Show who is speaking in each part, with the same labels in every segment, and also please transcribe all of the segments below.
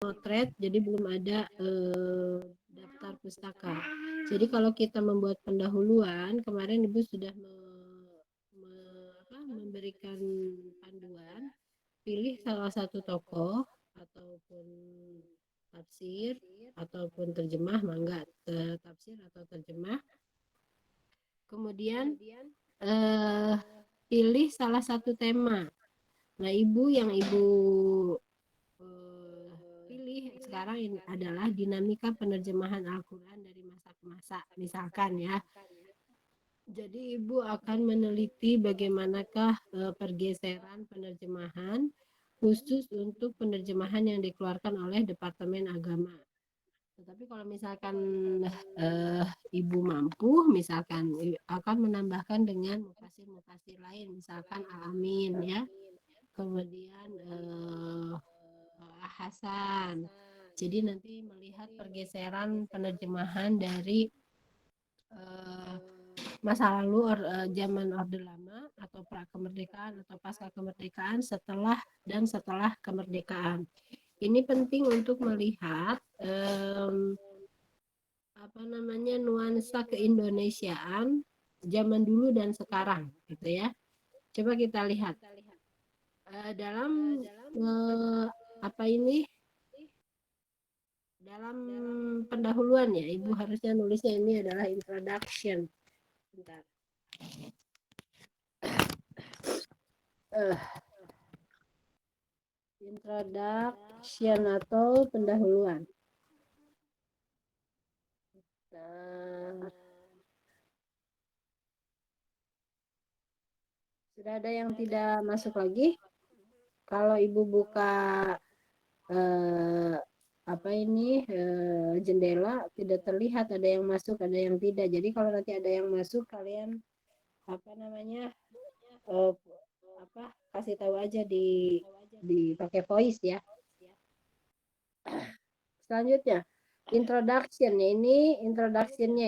Speaker 1: motret, jadi belum ada daftar pustaka. Jadi kalau kita membuat pendahuluan, kemarin Ibu sudah memberikan panduan, pilih salah satu tokoh ataupun tafsir ataupun terjemah, mangga tafsir atau terjemah. Kemudian pilih salah satu tema. Nah, yang Ibu pilih sekarang ini adalah dinamika penerjemahan Al-Quran dari masa ke masa, misalkan ya. Jadi Ibu akan meneliti bagaimanakah pergeseran penerjemahan khusus untuk penerjemahan yang dikeluarkan oleh Departemen Agama. Tetapi kalau misalkan Ibu mampu, misalkan akan menambahkan dengan mufasir-mufasir lain, misalkan Al-Amin ya, kemudian Hasan. Jadi nanti melihat pergeseran penerjemahan dari masa lalu zaman Orde Lama atau pra kemerdekaan atau pasca kemerdekaan setelah kemerdekaan. Ini penting untuk melihat nuansa keindonesiaan zaman dulu dan sekarang gitu ya. Coba kita lihat dalam dalam pendahuluan ya, Ibu harusnya nulisnya ini adalah introduction. Bentar. Introduction atau pendahuluan. Nah, sudah ada yang tidak masuk lagi? Kalau Ibu buka jendela, tidak terlihat ada yang masuk, ada yang tidak. Jadi kalau nanti ada yang masuk, kalian kasih tahu aja di pakai voice ya. Selanjutnya, introductionnya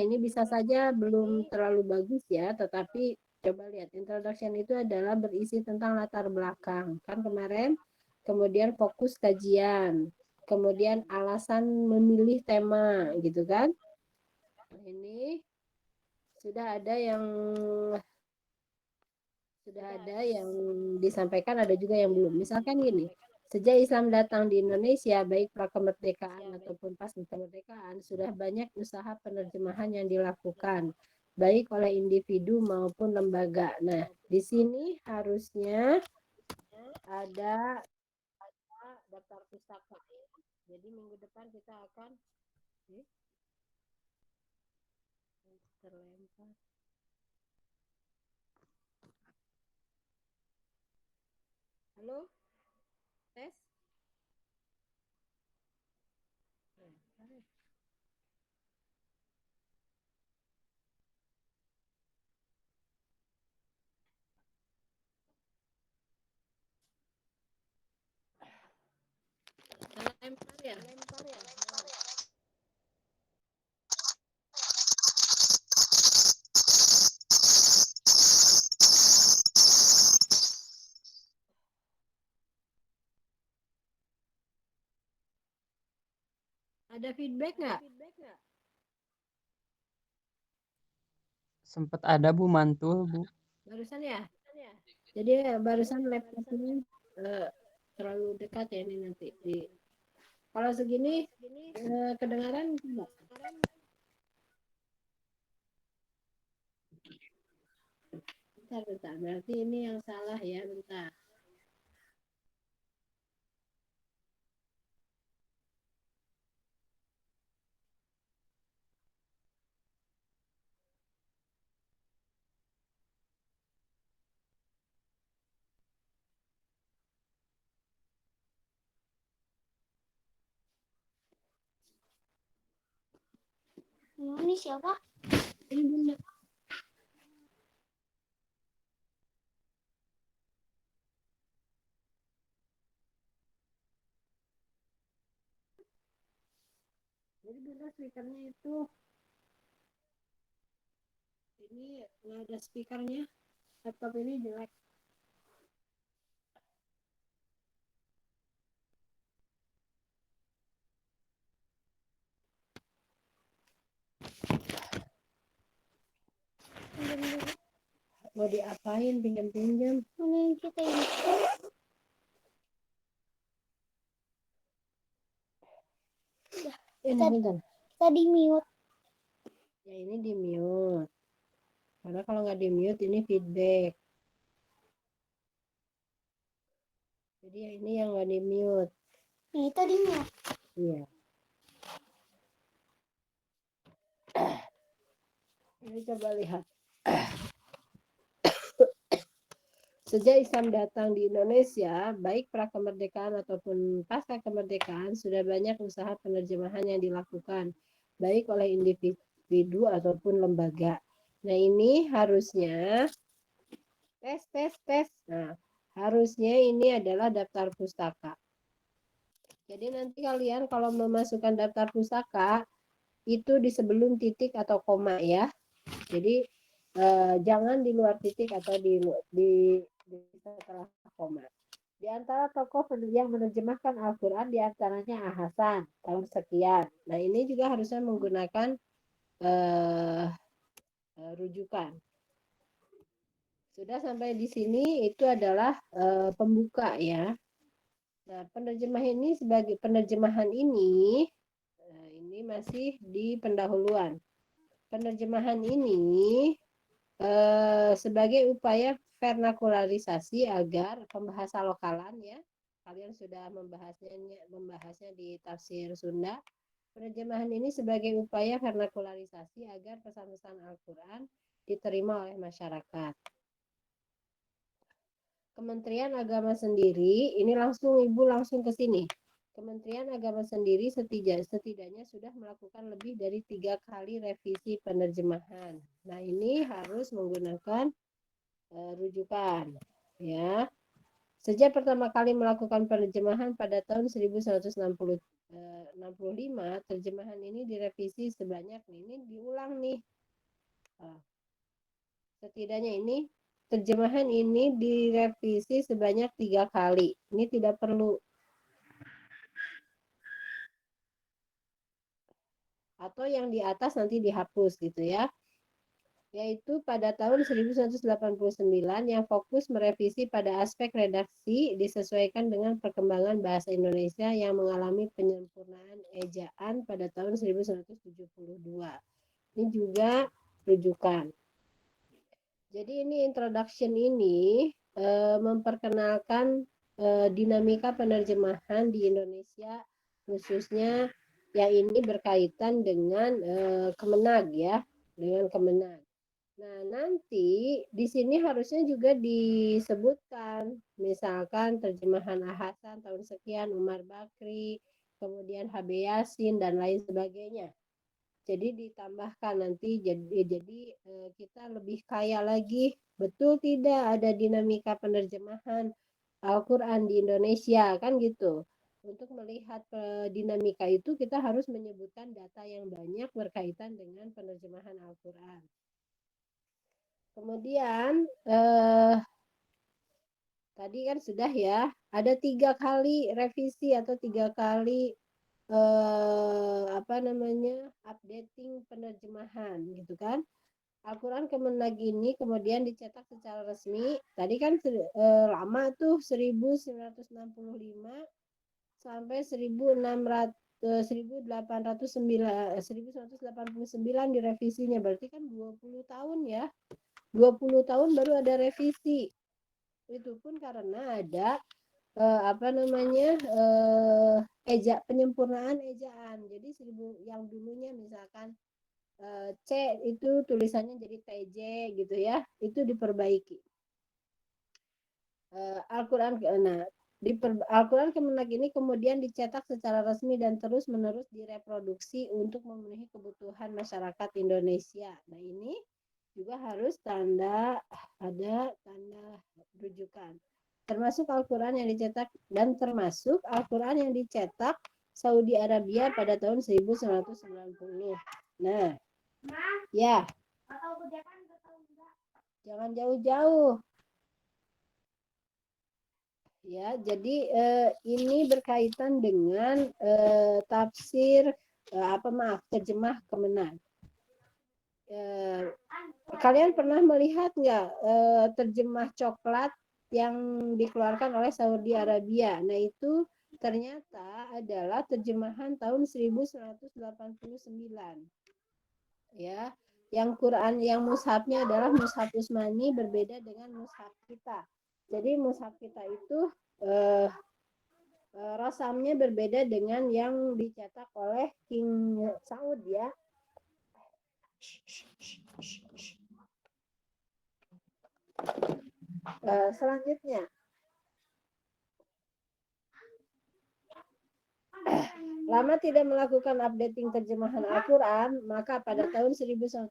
Speaker 1: ini bisa saja belum terlalu bagus ya, tetapi coba lihat, introduction itu adalah berisi tentang latar belakang. Kan kemarin, kemudian fokus kajian, kemudian alasan memilih tema, gitu kan. Ini sudah ada yang disampaikan, ada juga yang belum. Misalkan gini, sejak Islam datang di Indonesia, baik prakemerdekaan ataupun pasca kemerdekaan, sudah banyak usaha penerjemahan yang dilakukan, baik oleh individu maupun lembaga. Nah, di sini harusnya ada daftar pustaka. Jadi minggu depan kita akan terlempar. Halo? Tes? Terlempar ya? Ada feedback nggak?
Speaker 2: Sempat ada Bu, mantul Bu.
Speaker 1: Barusan ya? Jadi barusan laptopnya terlalu dekat ya ini nanti. Kalau segini kedengaran enggak? Bentar. Berarti ini yang salah ya, bentar. Ini siapa? Ini Bunda. Jadi Bunda speakernya itu ini nggak ada speakernya. Laptop ini jelek. Mau diapain pinjam-pinjam?
Speaker 2: Ini kita ini.
Speaker 1: Ini bentar.
Speaker 2: Tadi mute.
Speaker 1: Ya ini di mute. Karena kalau nggak di mute ini feedback. Jadi ya ini yang nggak di mute.
Speaker 2: Ini tadi mute.
Speaker 1: Iya. Ini coba lihat. Sejak Islam datang di Indonesia, baik prakemerdekaan ataupun pasca kemerdekaan, sudah banyak usaha penerjemahan yang dilakukan, baik oleh individu ataupun lembaga. Nah ini harusnya tes. Nah harusnya ini adalah daftar pustaka. Jadi nanti kalian kalau memasukkan daftar pustaka itu di sebelum titik atau koma ya. Jadi jangan di luar titik atau di setelah koma. Di antara tokoh yang menerjemahkan Al-Quran diantaranya Al-Hasan tahun sekian. Nah ini juga harusnya menggunakan rujukan. Sudah sampai di sini itu adalah pembuka ya. Nah penerjemahan ini masih di pendahuluan. Penerjemahan ini sebagai upaya vernakularisasi agar pembahasa lokalan ya, kalian sudah membahasnya di tafsir Sunda. Penerjemahan ini sebagai upaya vernakularisasi agar pesan-pesan Al-Quran diterima oleh masyarakat. Kementerian Agama sendiri, ini ibu langsung ke sini. Kementerian Agama sendiri setidaknya sudah melakukan lebih dari 3 kali revisi penerjemahan. Nah ini harus menggunakan rujukan ya. Sejak pertama kali melakukan penerjemahan pada tahun 1165, terjemahan ini direvisi sebanyak ini diulang nih. Setidaknya ini terjemahan ini direvisi sebanyak 3 kali. Ini tidak perlu. Atau yang di atas nanti dihapus gitu ya. Yaitu pada tahun 1189 yang fokus merevisi pada aspek redaksi disesuaikan dengan perkembangan bahasa Indonesia yang mengalami penyempurnaan ejaan pada tahun 1972. Ini juga rujukan. Jadi ini introduction ini memperkenalkan dinamika penerjemahan di Indonesia, khususnya yang ini berkaitan dengan Kemenag ya, dengan Kemenag. Nah, nanti di sini harusnya juga disebutkan, misalkan terjemahan Hasan tahun sekian, Umar Bakri, kemudian HB Yasin dan lain sebagainya. Jadi ditambahkan nanti jadi kita lebih kaya lagi. Betul tidak ada dinamika penerjemahan Al-Quran di Indonesia kan gitu. Untuk melihat dinamika itu kita harus menyebutkan data yang banyak berkaitan dengan penerjemahan Al-Quran. Kemudian tadi kan sudah ya, ada 3 kali revisi atau 3 kali updating penerjemahan gitu kan. Al-Quran Kemenag ini kemudian dicetak secara resmi. Tadi kan lama tuh 1965 sampai 1989 direvisinya. Berarti kan 20 tahun ya. 20 tahun baru ada revisi. Itu pun karena ada penyempurnaan ejaan. Jadi yang dulunya misalkan C itu tulisannya jadi TJ gitu ya, itu diperbaiki. Al-Quran Al-Quran Kemenag ini kemudian dicetak secara resmi dan terus-menerus direproduksi untuk memenuhi kebutuhan masyarakat Indonesia. Nah ini juga harus ada tanda rujukan. Termasuk Al-Quran yang dicetak dan termasuk Al-Quran yang dicetak Saudi Arabia pada tahun 1990. Nah, ya. Jangan jauh-jauh. Ya, jadi ini berkaitan dengan tafsir terjemah Kemenag. Kalian pernah melihat nggak terjemah coklat yang dikeluarkan oleh Saudi Arabia? Nah, itu ternyata adalah terjemahan tahun 1989. Ya, yang Quran yang mushafnya adalah mushaf Utsmani, berbeda dengan mushaf kita. Jadi mushaf kita itu rasamnya berbeda dengan yang dicetak oleh King Saud ya. Selanjutnya, lama tidak melakukan updating terjemahan Al-Quran, maka pada tahun 1998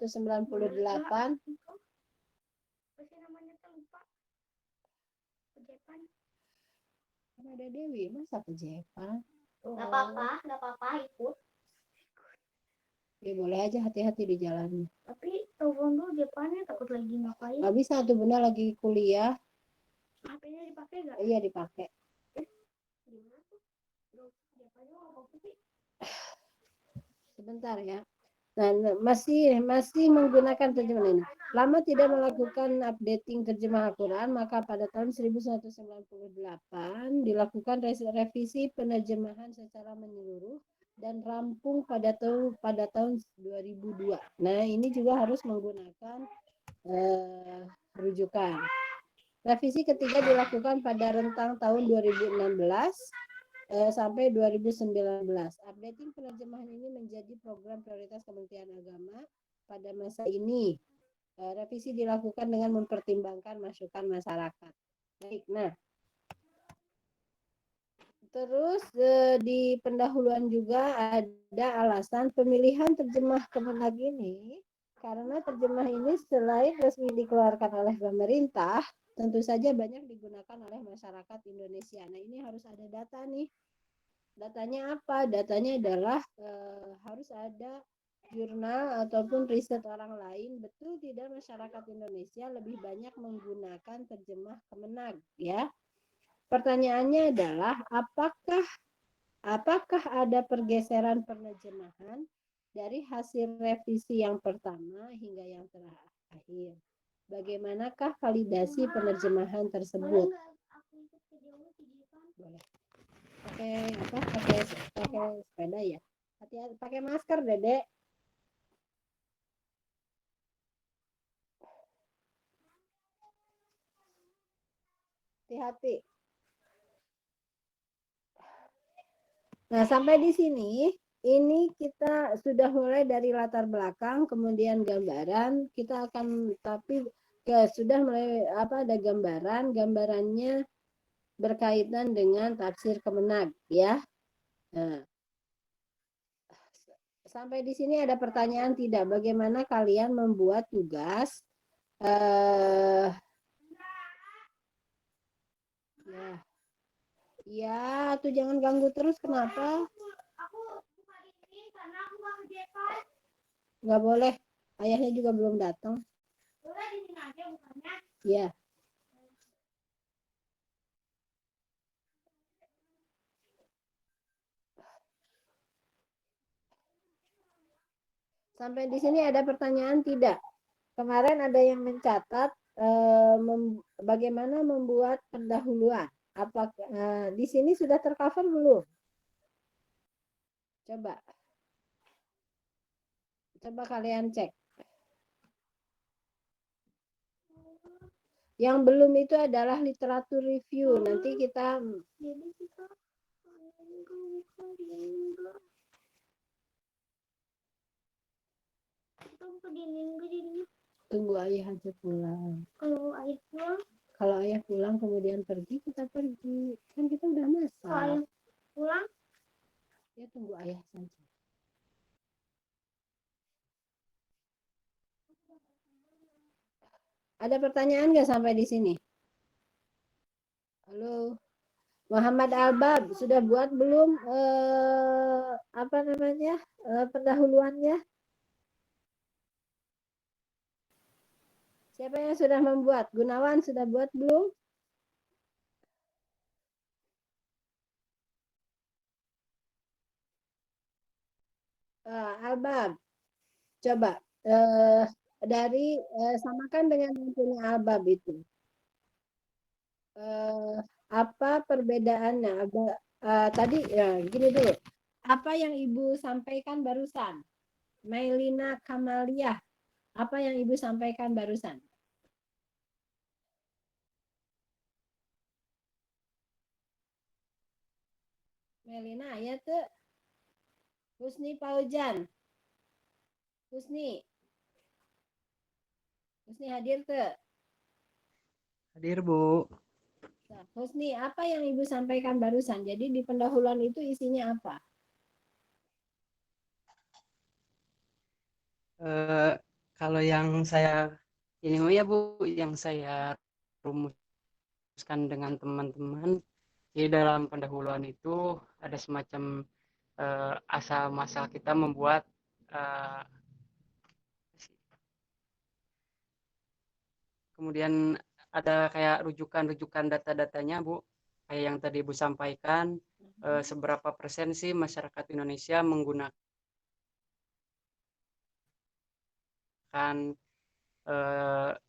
Speaker 1: ada Dewi, masa kejepan?
Speaker 2: Nggak apa-apa ikut.
Speaker 1: Ya boleh aja, hati-hati di jalan.
Speaker 2: Tapi telepon dulu Jepannya takut lagi ngapain.
Speaker 1: Gak bisa, tuh bunda lagi kuliah.
Speaker 2: HP-nya dipakai nggak?
Speaker 1: Iya dipakai. Sebentar ya. Nah, masih menggunakan terjemahan ini. Lama tidak melakukan updating terjemah Al-Quran, maka pada tahun 1998 dilakukan revisi penerjemahan secara menyeluruh dan rampung pada tahun 2002. Nah, ini juga harus menggunakan rujukan. Revisi ketiga dilakukan pada rentang tahun 2016 sampai 2019. Updating penerjemahan ini menjadi program prioritas Kementerian Agama pada masa ini. Revisi dilakukan dengan mempertimbangkan masukan masyarakat. Baik, nah terus di pendahuluan juga ada alasan pemilihan terjemah Kemenag ini karena terjemah ini selain resmi dikeluarkan oleh pemerintah, tentu saja banyak digunakan oleh masyarakat Indonesia. Nah, ini harus ada data nih. Datanya apa? Datanya adalah harus ada jurnal ataupun riset orang lain. Betul tidak masyarakat Indonesia lebih banyak menggunakan terjemah Kemenag ya? Pertanyaannya adalah apakah ada pergeseran penerjemahan dari hasil revisi yang pertama hingga yang terakhir? Bagaimanakah validasi penerjemahan tersebut? Boleh. Pakai sepeda ya. Hati-hati pakai masker, Dedek. Hati-hati. Nah, sampai di sini ini kita sudah mulai dari latar belakang, kemudian gambaran. Kita akan sudah mulai ada gambaran. Gambarannya berkaitan dengan tafsir Kemenag ya. Nah, sampai di sini ada pertanyaan tidak? Bagaimana kalian membuat tugas? Ya, tuh jangan ganggu terus. Kenapa?
Speaker 2: Aku buka ini karena aku nggak kejepan.
Speaker 1: Nggak boleh. Ayahnya juga belum datang.
Speaker 2: Boleh di sini aja bukannya?
Speaker 1: Ya. Sampai di sini ada pertanyaan tidak? Kemarin ada yang mencatat bagaimana membuat pendahuluan. Apakah di sini sudah tercover belum? Coba kalian cek. Yang belum itu adalah literatur review. Nanti kita tunggu ayah aja pulang. Kalau ayah pulang kemudian pergi, kita pergi. Kan kita udah masak. Kalau ayah
Speaker 2: pulang?
Speaker 1: Ya tunggu ayah saja. Ada pertanyaan nggak sampai di sini? Halo, Muhammad Albab sudah buat belum pendahuluannya? Siapa yang sudah membuat? Gunawan sudah buat belum? Albab, coba dari samakan dengan yang punya Albab itu. Apa perbedaannya? Tadi ya gini dulu. Apa yang Ibu sampaikan barusan? Mailina Kamaliah. Apa yang Ibu sampaikan barusan? Melina ya tuh. Husni Paujan. Husni. Husni hadir tuh.
Speaker 3: Hadir, Bu.
Speaker 1: Nah, Husni, apa yang Ibu sampaikan barusan? Jadi di pendahuluan itu isinya apa?
Speaker 3: Eh, Kalau yang saya ini ya Bu, yang saya rumuskan dengan teman-teman, di dalam pendahuluan itu ada semacam asal masal kita membuat eh, kemudian ada kayak rujukan-rujukan data-datanya Bu, kayak yang tadi Bu sampaikan, seberapa persen sih masyarakat Indonesia menggunakan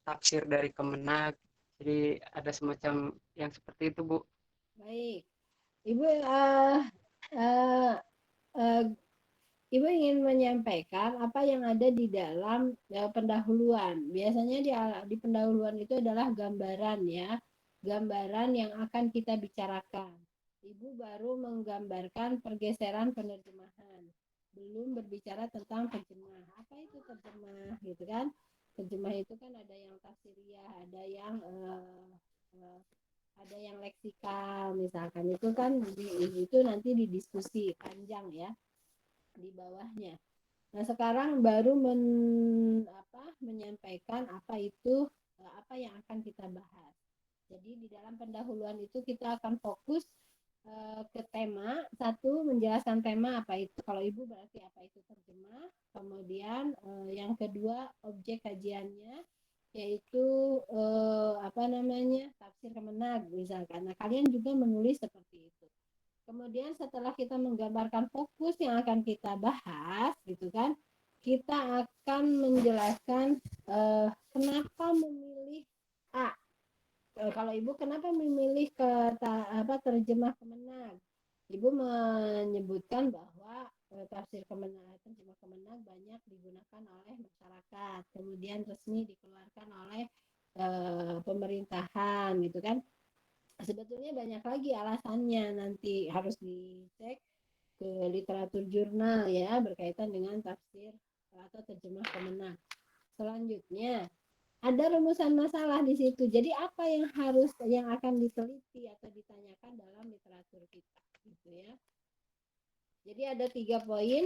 Speaker 3: tafsir dari Kemenag. Jadi ada semacam yang seperti itu Bu.
Speaker 1: Baik. Ibu uh, uh, Ibu ingin menyampaikan apa yang ada di dalam pendahuluan. Biasanya di pendahuluan itu adalah gambaran ya, gambaran yang akan kita bicarakan. Ibu baru menggambarkan pergeseran penerjemahan, belum berbicara tentang terjemah. Apa itu terjemah, gitu kan? Terjemah itu kan ada yang tafsiriyah, uh, ada yang leksikal, misalkan itu kan itu nanti didiskusi panjang ya di bawahnya. Nah, sekarang baru menyampaikan apa yang akan kita bahas. Jadi di dalam pendahuluan itu kita akan fokus ke tema. Satu, menjelaskan tema apa itu. Kalau Ibu berarti apa itu terjemah. Kemudian yang kedua, objek kajiannya yaitu tafsir Kemenag misalkan. Nah, kalian juga menulis seperti itu. Kemudian setelah kita menggambarkan fokus yang akan kita bahas, gitu kan, kita akan menjelaskan kenapa memilih A. Kalau Ibu kenapa memilih terjemah Kemenag? Ibu menyebutkan bahwa tafsir Kemenag, terjemah Kemenag banyak digunakan oleh masyarakat, kemudian resmi dikeluarkan oleh pemerintahan, gitu kan. Sebetulnya banyak lagi alasannya, nanti harus dicek ke literatur jurnal ya berkaitan dengan tafsir atau terjemah Kemenag. Selanjutnya ada rumusan masalah di situ. Jadi apa yang akan diteliti atau ditanyakan dalam literatur kita, gitu ya. Jadi ada 3 poin.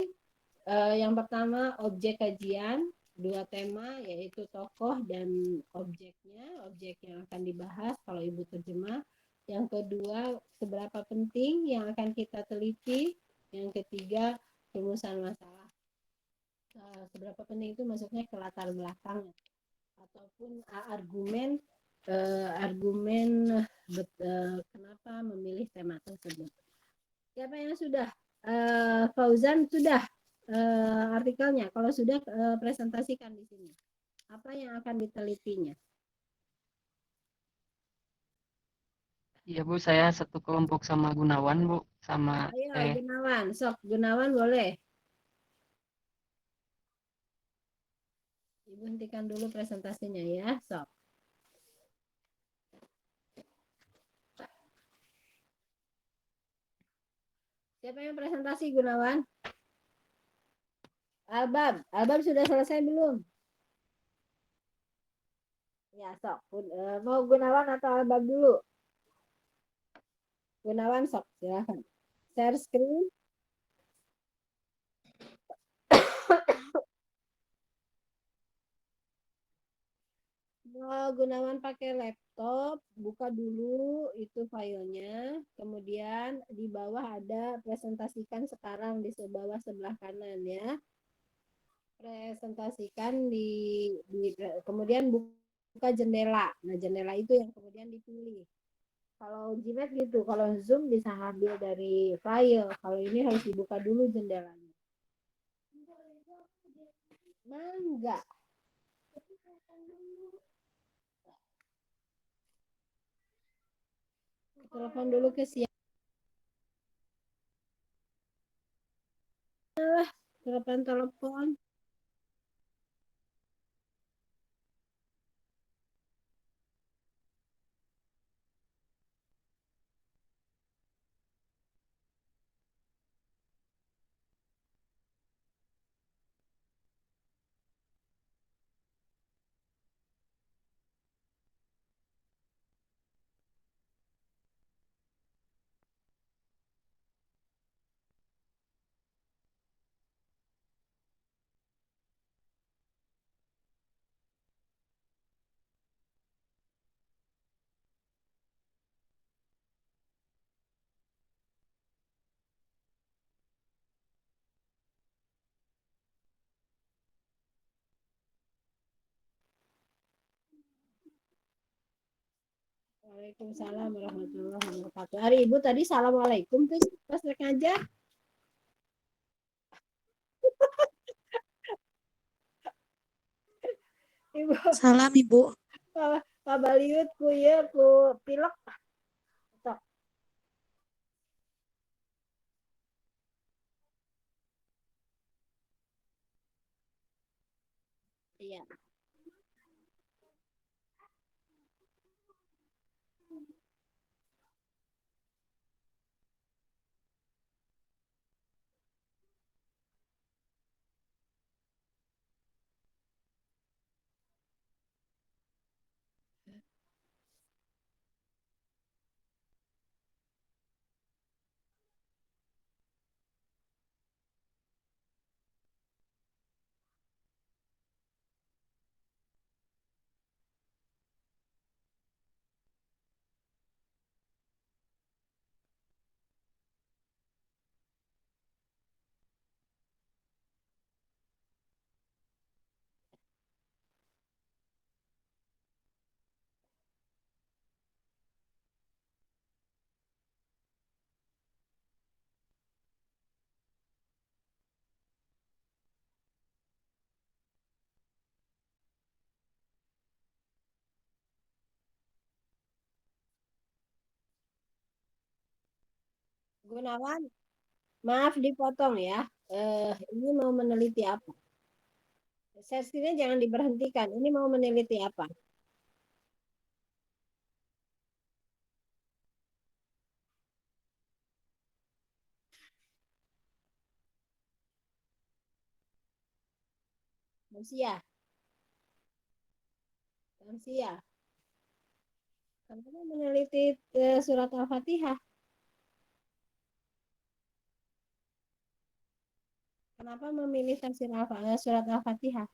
Speaker 1: Yang pertama objek kajian, 2 tema yaitu tokoh dan objeknya, objek yang akan dibahas kalau Ibu terjemah. Yang kedua, seberapa penting yang akan kita teliti. Yang ketiga, rumusan masalah. Seberapa penting itu maksudnya ke latar belakang ataupun argumen kenapa memilih tema tersebut. Siapa yang sudah? Fauzan sudah artikelnya. Kalau sudah presentasikan di sini. Apa yang akan ditelitinya?
Speaker 3: Iya Bu, saya satu kelompok sama Gunawan Bu, sama
Speaker 1: Ayo Gunawan, sok Gunawan boleh. Ibu hentikan dulu presentasinya ya, sok. Siapa yang presentasi Gunawan? Albab sudah selesai belum? Ya, sok. Mau Gunawan atau Albab dulu? Gunawan sok, silakan. Share screen. Gunawan pakai laptop, buka dulu itu filenya, kemudian di bawah ada presentasikan sekarang di bawah sebelah kanan ya. Presentasikan kemudian buka jendela. Nah, jendela itu yang kemudian dipilih. Kalau Gmail gitu, kalau Zoom bisa ambil dari file. Kalau ini harus dibuka dulu jendelanya. Mangga. Telepon dulu ke siapa? Telepon. Waalaikumsalam warahmatullahi wabarakatuh. Hari Ibu tadi assalamualaikum tuh pas ngajar. Ibu
Speaker 4: Salam Ibu.
Speaker 1: Pabaliut ku ye ku pilek. Tok. Iya. Gunawan, maaf dipotong ya. Ini mau meneliti apa? Sesinya jangan diberhentikan. Ini mau meneliti apa? Lansia. Lansia. Kenapa meneliti surat Al-Fatihah? Kenapa memilih tafsir surat Al-Fatihah?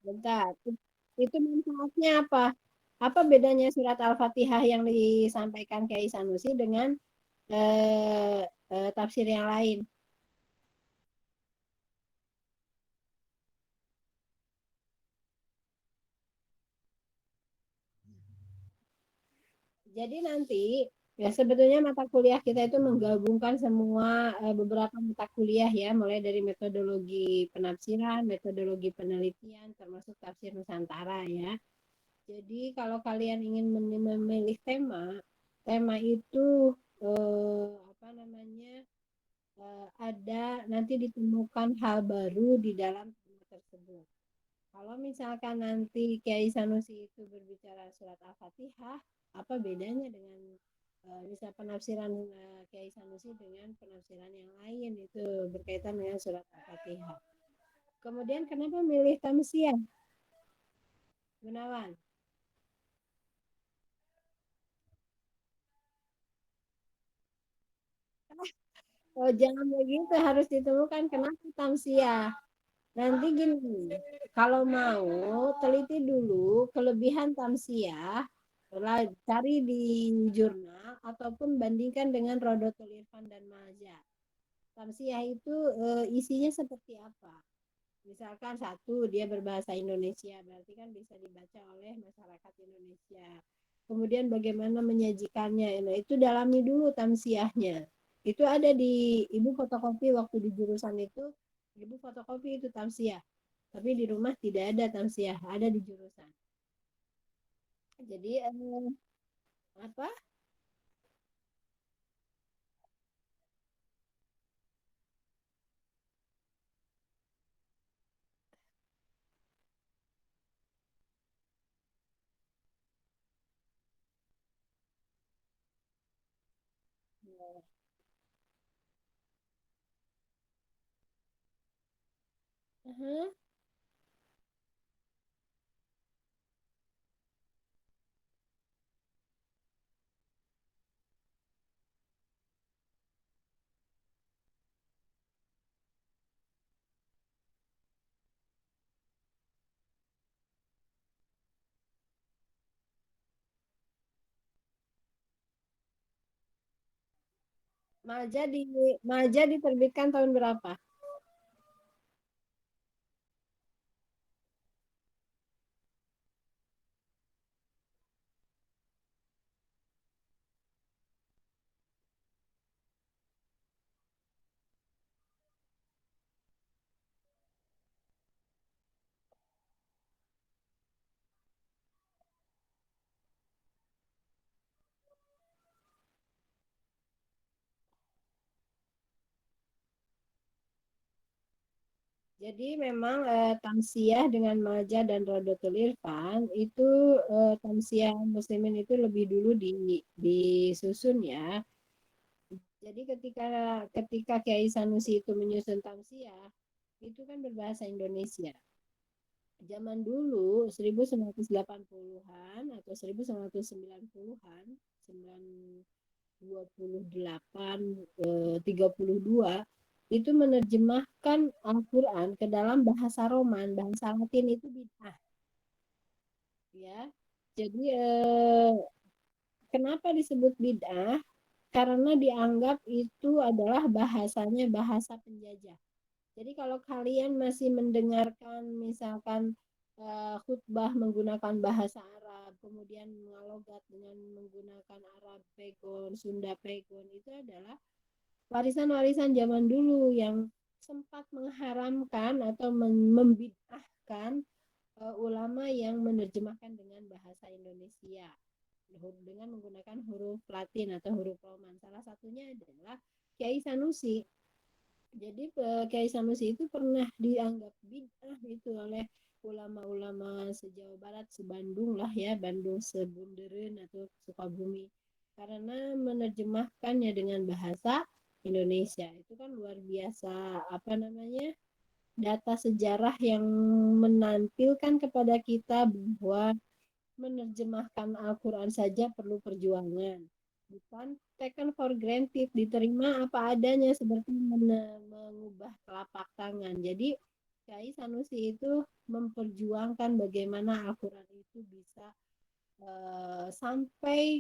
Speaker 1: Bentar. Itu manfaatnya apa? Apa bedanya surat Al-Fatihah yang disampaikan Kiai Sanusi dengan eh, tafsir yang lain? Jadi nanti ya sebetulnya mata kuliah kita itu menggabungkan semua beberapa mata kuliah ya, mulai dari metodologi penafsiran, metodologi penelitian, termasuk tafsir Nusantara ya. Jadi kalau kalian ingin memilih tema, tema itu apa namanya ada nanti ditemukan hal baru di dalam tema tersebut. Kalau misalkan nanti Kiai Sanusi itu berbicara surat Al-Fatihah, apa bedanya dengan misal penafsiran Kiai Sanusi dengan penafsiran yang lain itu berkaitan dengan surat Al-Fatihah. Kemudian kenapa milih tamsiah, Gunawan? Oh, jangan begitu, harus ditemukan kenapa tamsiah. Nanti gini, kalau mau teliti dulu kelebihan tamsiah cari di jurnal ataupun bandingkan dengan Rodotul Irfan dan Maja. Tamsiah itu isinya seperti apa? Misalkan satu, dia berbahasa Indonesia, berarti kan bisa dibaca oleh masyarakat Indonesia. Kemudian bagaimana menyajikannya, nah itu dalami dulu tamsiahnya. Itu ada di ibu fotokopi waktu di jurusan itu, ibu fotokopi itu tamsiah. Tapi di rumah tidak ada tamsiah, ada di jurusan. Jadi apa? Uh-huh. Maja di Maja diterbitkan tahun berapa? Jadi memang tamsiah dengan Maja dan Rodotul Irfan itu tamsiah muslimin itu lebih dulu disusun ya. Jadi ketika ketika Kiai Sanusi itu menyusun tamsiah itu kan berbahasa Indonesia. Zaman dulu 1980-an atau 1990-an, 28 32 itu menerjemahkan Al-Quran ke dalam bahasa Roman, bahasa Latin itu bid'ah ya. Jadi kenapa disebut bid'ah? Karena dianggap itu adalah bahasanya bahasa penjajah. Jadi kalau kalian masih mendengarkan misalkan khutbah menggunakan bahasa Arab, kemudian mengalogat dengan menggunakan Arab Pegon, Sunda Pegon, itu adalah warisan-warisan zaman dulu yang sempat mengharamkan atau membid'ahkan ulama yang menerjemahkan dengan bahasa Indonesia dengan menggunakan huruf Latin atau huruf Roman. Salah satunya adalah Kiai Sanusi. Jadi Kiai Sanusi itu pernah dianggap bid'ah itu oleh ulama-ulama se-Jawa Barat, se-Bandung lah ya, Bandung Sebunderen atau Sukabumi. Karena menerjemahkannya dengan bahasa Indonesia. Itu kan luar biasa apa namanya? Data sejarah yang menampilkan kepada kita bahwa menerjemahkan Al-Quran saja perlu perjuangan. Bukan taken for granted, diterima apa adanya seperti mengubah telapak tangan. Jadi Kiai Sanusi itu memperjuangkan bagaimana Al-Quran itu bisa sampai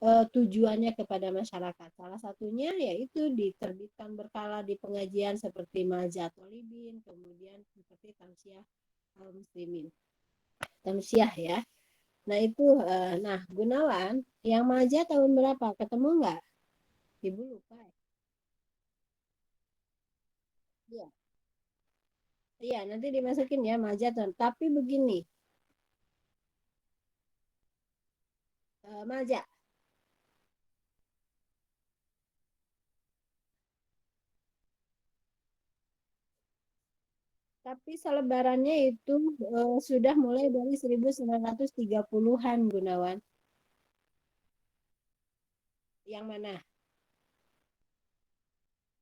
Speaker 1: tujuannya kepada masyarakat. Salah satunya yaitu diterbitkan berkala di pengajian seperti Majah Tolibin, kemudian seperti Tamsiah Al-Muslimin. Tamsiah ya. Nah itu, nah Gunawan, yang Maja tahun berapa? Ketemu nggak? Ibu lupa ya. Iya, iya nanti dimasukin ya Maja tahun. Tapi begini, Maja. Tapi selebarannya itu sudah mulai dari 1930-an Gunawan. Yang mana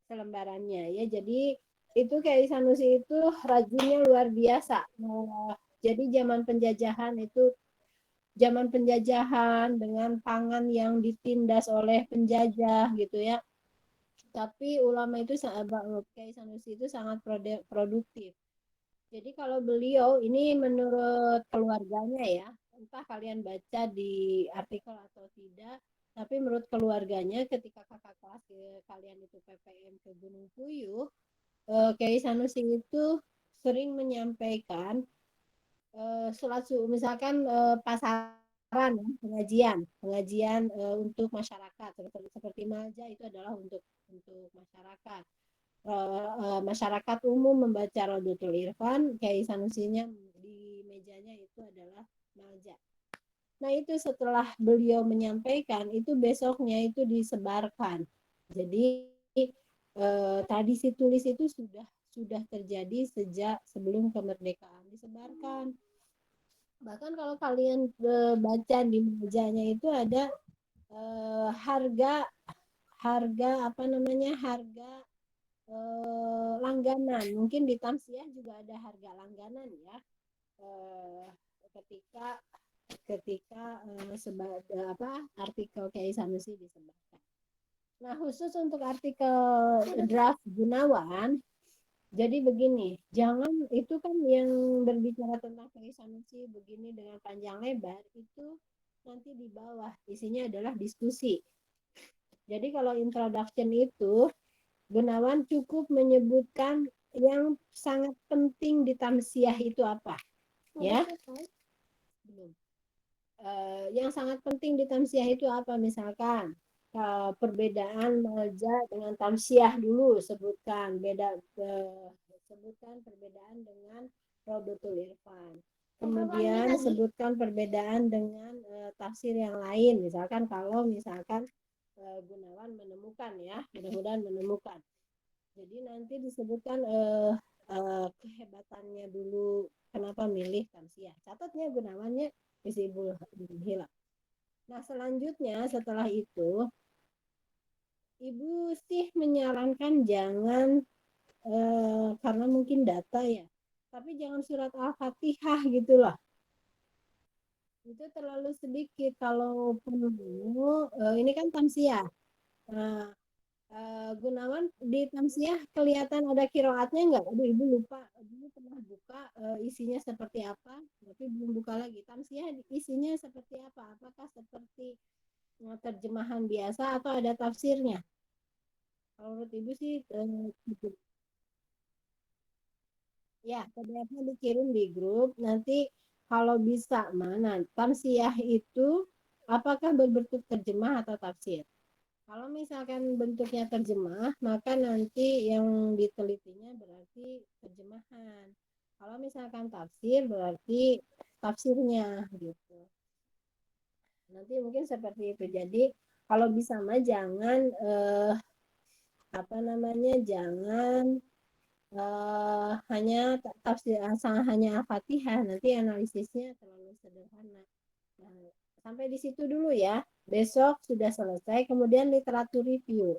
Speaker 1: selembarannya ya? Jadi itu kayak Sanusi itu rajinnya luar biasa. Jadi zaman penjajahan dengan pangan yang ditindas oleh penjajah gitu ya. Tapi ulama itu Kiai Sanusi itu sangat produktif. Jadi kalau beliau ini menurut keluarganya ya, entah kalian baca di artikel atau tidak, tapi menurut keluarganya ketika kakak kelas kalian itu PPM ke Gunung Puyuh, Kiai Sanusi itu sering menyampaikan sholat subuh, misalkan pasaran, pengajian untuk masyarakat seperti Maja itu adalah untuk masyarakat. Masyarakat umum membaca Rodotul Irfan, Kiai Sanusinya di mejanya itu adalah Maja. Nah itu setelah beliau menyampaikan itu besoknya itu disebarkan. Jadi tradisi tulis itu sudah terjadi sejak sebelum kemerdekaan, disebarkan. Bahkan kalau kalian baca di mejanya itu ada harga langganan. Mungkin di Tamsiah juga ada harga langganan ya. Ketika artikel Kiai Sanusi disebarkan. Nah, khusus untuk artikel draft Gunawan, jadi begini, jangan itu kan yang berbicara tentang Kiai Sanusi begini dengan panjang lebar itu nanti di bawah isinya adalah diskusi. Jadi kalau introduction itu Gunawan cukup menyebutkan yang sangat penting di tamsiah itu apa, ya? Belum. Yang sangat penting di tamsiah itu apa? Misalkan perbedaan Maja dengan tamsiah dulu sebutkan sebutkan perbedaan dengan Rodotul Irfan. Kemudian sebutkan perbedaan dengan tafsir yang lain. Misalkan kalau Gunawan menemukan ya, mudah-mudahan menemukan. Jadi nanti disebutkan kehebatannya dulu kenapa milih tamsiah. Catatnya Gunawannya Hizbul Hilal. Nah selanjutnya setelah itu Ibu sih menyarankan jangan karena mungkin data ya, tapi jangan surat Al-Fatihah gitu loh. Itu terlalu sedikit. Kalau perlu ini kan tamsiah. Nah, Gunawan di tamsiah kelihatan ada kiroatnya nggak? Aduh ibu lupa. Dulu pernah buka isinya seperti apa, tapi belum buka lagi. Tamsiah isinya seperti apa? Apakah seperti terjemahan biasa atau ada tafsirnya? Kalau menurut ibu sih ya PDF-nya dikirim di grup. Nanti kalau bisa mana tamsiah itu apakah berbentuk terjemah atau tafsir? Kalau misalkan bentuknya terjemah, maka nanti yang ditelitinya berarti terjemahan. Kalau misalkan tafsir berarti tafsirnya gitu. Nanti mungkin seperti itu. Jadi kalau bisa mah jangan jangan hanya tafsir hanya Al-Fatihah, nanti analisisnya terlalu sederhana. Nah, sampai di situ dulu ya. Besok sudah selesai, kemudian literatur review.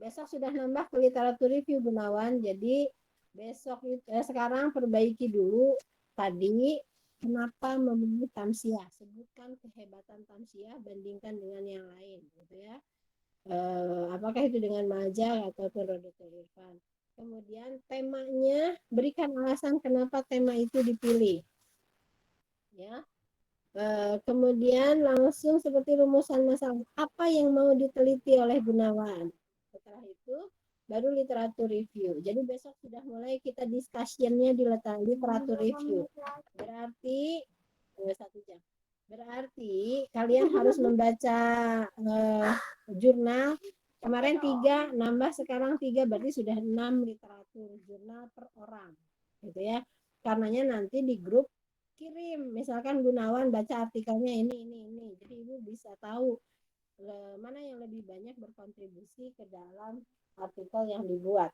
Speaker 1: Besok sudah nambah ke literatur review Gunawan. Jadi sekarang perbaiki dulu tadi kenapa memilih tamsiah. Sebutkan kehebatan tamsiah bandingkan dengan yang lain gitu ya. Apakah itu dengan Maja atau Rodotul Irfan. Kemudian temanya, berikan alasan kenapa tema itu dipilih. Ya. Kemudian langsung seperti rumusan masalah apa yang mau diteliti oleh Gunawan. Setelah itu baru literatur review. Jadi besok sudah mulai kita discussionnya di literatur review. Berarti 1 jam. Berarti kalian harus membaca jurnal. Kemarin 3, nambah sekarang 3, berarti sudah 6 literatur jurnal per orang. Gitu ya. Karenanya nanti di grup kirim, misalkan Gunawan baca artikelnya ini. Jadi ibu bisa tahu mana yang lebih banyak berkontribusi ke dalam artikel yang dibuat.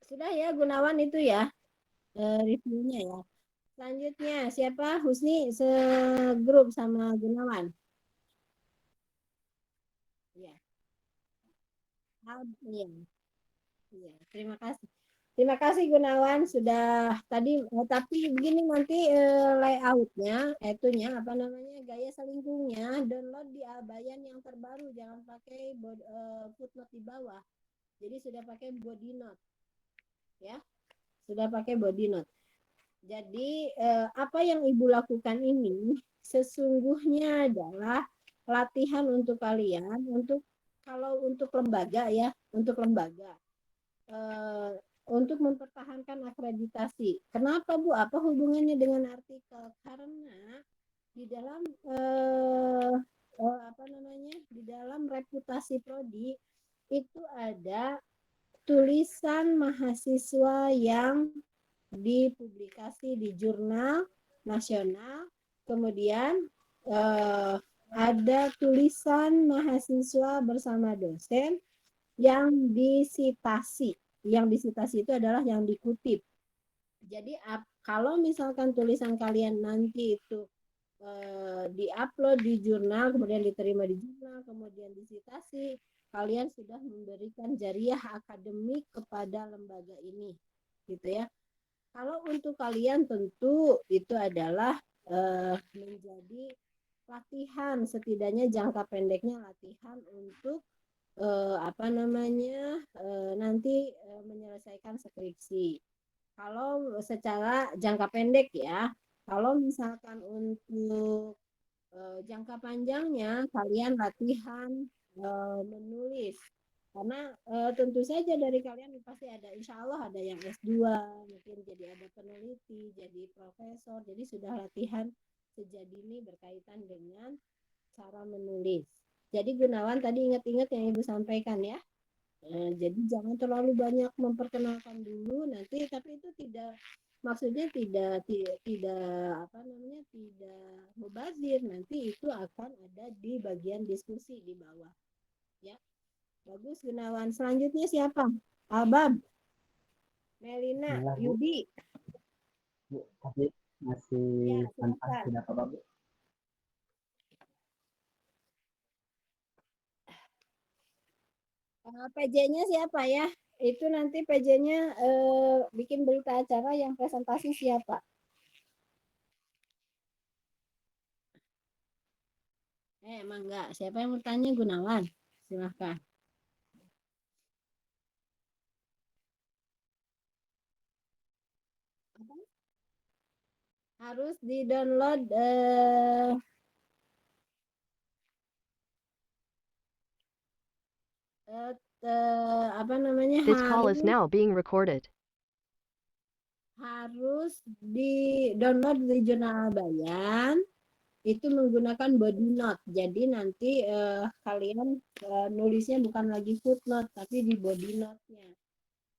Speaker 1: Sudah ya Gunawan itu ya reviewnya ya. Selanjutnya siapa? Husni segrup sama Gunawan. Ya. Iya. Iya, terima kasih. Terima kasih Gunawan sudah tadi tapi begini nanti layoutnya itunya gaya selingkungnya download di Albayan yang terbaru, jangan pakai footnote di bawah. Jadi sudah pakai body note ya, sudah pakai body note. Jadi apa yang Ibu lakukan ini sesungguhnya adalah latihan untuk kalian untuk kalau untuk lembaga ya, untuk lembaga eh, untuk mempertahankan akreditasi. Kenapa Bu? Apa hubungannya dengan artikel? Karena di dalam apa namanya? Di dalam reputasi prodi itu ada tulisan mahasiswa yang dipublikasi di jurnal nasional, kemudian eh, ada tulisan mahasiswa bersama dosen yang disitasi. Yang disitasi itu adalah yang dikutip. Jadi kalau misalkan tulisan kalian nanti itu diupload di jurnal, kemudian diterima di jurnal, kemudian disitasi, kalian sudah memberikan jariah akademik kepada lembaga ini, gitu ya. Kalau untuk kalian tentu itu adalah menjadi latihan, setidaknya jangka pendeknya latihan untuk apa namanya nanti menyelesaikan skripsi. Kalau secara jangka pendek ya, kalau misalkan untuk jangka panjangnya kalian latihan menulis. Karena tentu saja dari kalian pasti ada, insya Allah ada yang S2, mungkin jadi ada peneliti, jadi profesor, jadi sudah latihan sejak dini berkaitan dengan cara menulis. Jadi Gunawan tadi ingat-ingat yang Ibu sampaikan ya. Jadi jangan terlalu banyak memperkenalkan dulu nanti, tapi itu tidak maksudnya tidak apa namanya tidak mubazir, nanti itu akan ada di bagian diskusi di bawah ya. Bagus Gunawan. Selanjutnya siapa? Albab, Melina,
Speaker 4: Inilah Bu,
Speaker 1: Yudi.
Speaker 4: Bu, tapi masih
Speaker 1: Ya,
Speaker 4: tanpa
Speaker 1: silakan.
Speaker 4: tidak apa-apa Bu.
Speaker 1: PJ-nya siapa ya? Itu nanti PJ-nya bikin berita acara yang presentasi siapa? Emang enggak. Siapa yang bertanya? Gunawan. Silahkan. Harus di-download apa namanya
Speaker 5: This call is now being recorded.
Speaker 1: harus di-download di jurnal Bayan itu menggunakan body note. Jadi nanti kalian nulisnya bukan lagi footnote tapi di body note-nya.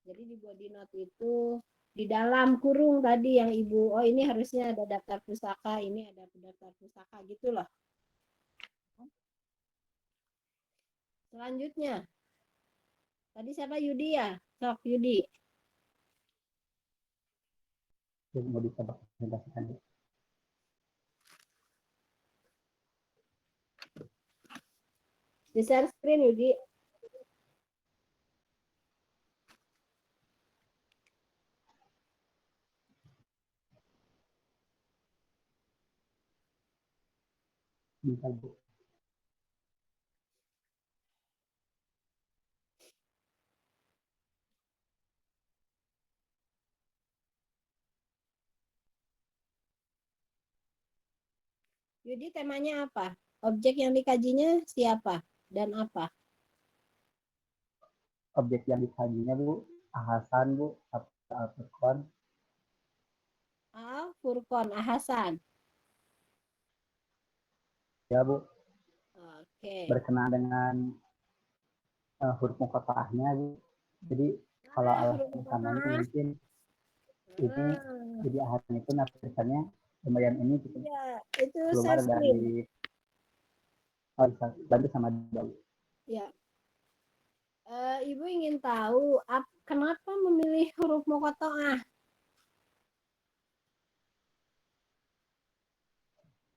Speaker 1: Jadi di body note itu di dalam kurung tadi yang Ibu, oh ini harusnya ada daftar pustaka, ini ada daftar pustaka gitu loh. Selanjutnya, tadi siapa Yudi ya? Sok Yudi.
Speaker 4: Yang mau dicoba presentasikan Bu.
Speaker 1: Di share screen Yudi.
Speaker 4: Bisa Bu.
Speaker 1: Yudi temanya apa? Objek yang dikajinya siapa dan apa?
Speaker 4: Objek yang dikajinya Bu, Ahasan Bu, Al-Furqan.
Speaker 1: Al-Furqan, Ahasan.
Speaker 4: Ya Bu,
Speaker 1: Oke.
Speaker 4: berkenaan dengan huruf muqatta'ahnya Bu. Jadi kalau alasan utamanya mungkin ini jadi Ahasan itu nafsirkannya lumayan ini gitu.
Speaker 1: Ya, itu
Speaker 4: Keluar
Speaker 1: share screen.
Speaker 4: dari bantu sama Bu.
Speaker 1: Ya. Ibu ingin tahu kenapa memilih huruf muqatta'ah?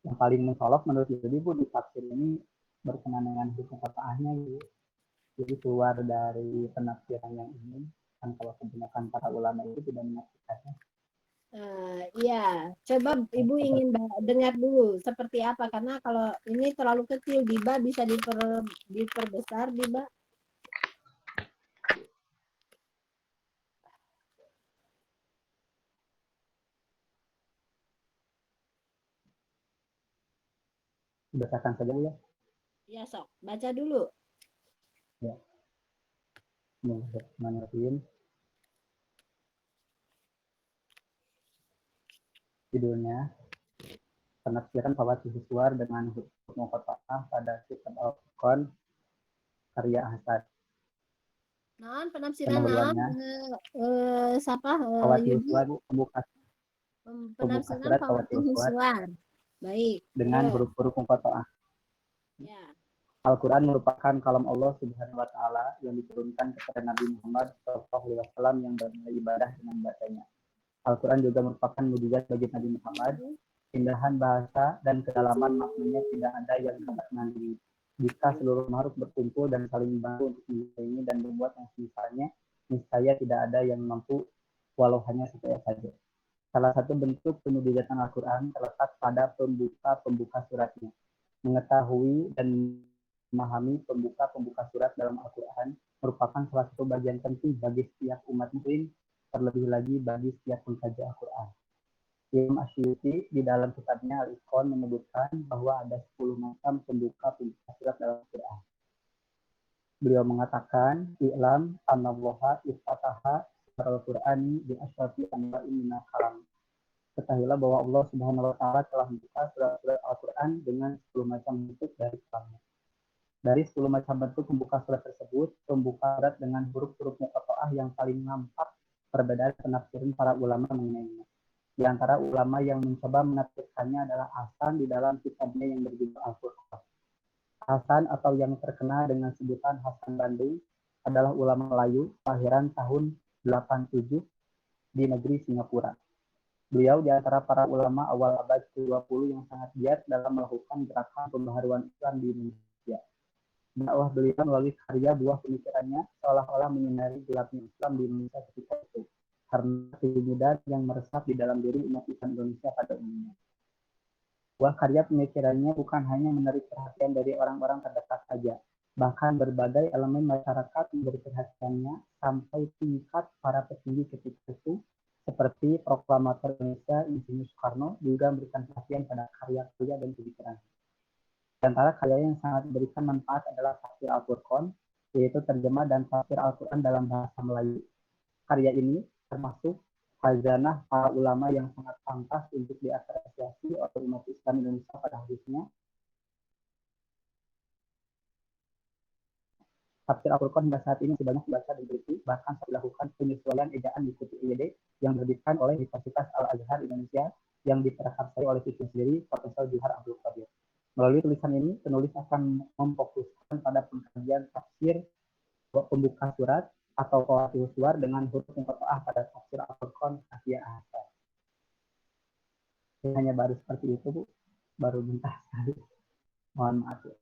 Speaker 4: Yang paling mencolok menurut Yudi Bu di tafsir ini berkenaan dengan huruf muqatta'ahnya Bu. Jadi keluar dari penafsiran yang ini kan kalau kebanyakan para ulama itu tidak menafsirkannya.
Speaker 1: Iya, coba Ibu ingin dengar dulu seperti apa, karena kalau ini terlalu kecil, Diba bisa diperbesar, Diba.
Speaker 4: Bacakan saja ya.
Speaker 1: Ya sok, baca dulu.
Speaker 4: Ya. Bismillahirrahmanirrahim. Judulnya penafsiran Fawaid Suwar dengan huruf muqatta'ah pada kitab Al-Furqan karya Hasan.
Speaker 1: Non penafsiran
Speaker 4: Pendahuluannya
Speaker 1: siapa
Speaker 4: Fawaid
Speaker 1: Yudi
Speaker 4: Suwar pembuka
Speaker 1: penafsiran
Speaker 4: surat Fawaid
Speaker 1: Fawaid
Speaker 4: Suwar
Speaker 1: Suwar. Baik.
Speaker 4: dengan
Speaker 1: Terus
Speaker 4: huruf-huruf muqatta'ah.
Speaker 1: ya.
Speaker 4: Al-Quran merupakan kalam Allah Subhanahu wa Ta'ala yang diturunkan kepada Nabi Muhammad SAW yang beribadah dengan bacanya. Al-Quran juga merupakan mukjizat bagi Nabi Muhammad. Indahan bahasa dan kedalaman maknanya tidak ada yang dapat menandingi. Jika seluruh makhluk berkumpul dan saling membantu untuk menyayangi dan membuat yang semisalnya, niscaya tidak ada yang mampu walau hanya sekedar saja. Salah satu bentuk pemujizatan Al-Quran terletak pada pembuka-pembuka suratnya. Mengetahui dan memahami pembuka-pembuka surat dalam Al-Quran merupakan salah satu bagian penting bagi setiap umat muslim, terlebih lagi bagi setiap pengkaji Al-Quran. Imam Asy'uti di dalam kitabnya Al-Itqan menyebutkan bahwa ada 10 macam pembuka-pembuka surat dalam Al-Quran. Beliau mengatakan, "I'lam annallaha iftataha Al-Qur'ani bi asyrati anwa'in minal kalam." Ketahuilah bahwa Allah Subhanahu wa Ta'ala telah membuka surat-surat Al-Quran dengan 10 macam bentuk dari kalamnya. Dari 10 macam bentuk pembuka surat tersebut, pembuka surat dengan huruf-huruf muqatta'ah yang paling nampak perbedaan penafsiran para ulama mengenainya. Di antara ulama yang mencoba menafsirkannya adalah Hasan di dalam kitabnya yang berjudul Al-Furqan. Hasan atau yang terkenal dengan sebutan Hasan Bandung adalah ulama Melayu kelahiran tahun 87 di negeri Singapura. Beliau di antara para ulama awal abad ke-20 yang sangat giat dalam melakukan gerakan pembaharuan Islam di Indonesia. Dakwah beliau melalui karya buah pemikirannya seolah-olah menyinari gelapnya Islam di Indonesia ketika itu, karena kejumudan yang meresap di dalam diri umat Islam Indonesia pada umumnya. Buah karya pemikirannya bukan hanya menarik perhatian dari orang-orang terdekat saja, bahkan berbagai elemen masyarakat memberi perhatiannya sampai tingkat para petinggi ketika itu, seperti proklamator Indonesia Insinyur Soekarno juga memberikan perhatian pada karya-karya dan pemikirannya. Di antara karya yang sangat memberikan manfaat adalah tafsir Al-Furqan, yaitu terjemah dan tafsir Al-Quran dalam bahasa Melayu. Karya ini termasuk khazanah para ulama yang sangat pantas untuk diapresiasi oleh umat Islam Indonesia pada khususnya. Tafsir Al-Furqan hingga saat ini masih banyak dibaca dan diteliti, bahkan dilakukan penyesuaian ejaan di buku IED yang diterbitkan oleh Universitas Al-Azhar Indonesia yang diprakarsai oleh siswa sendiri, Profesor Johar Abdul Qadir. Melalui tulisan ini, penulis akan memfokuskan pada pengkajian tafsir pembuka surat atau Fawaid Suwar dengan huruf muqatta'ah pada tafsir Al-Furqan karya Hasan. Ini hanya baru seperti itu, Bu. Baru mentah sekali. Mohon maaf. Ya.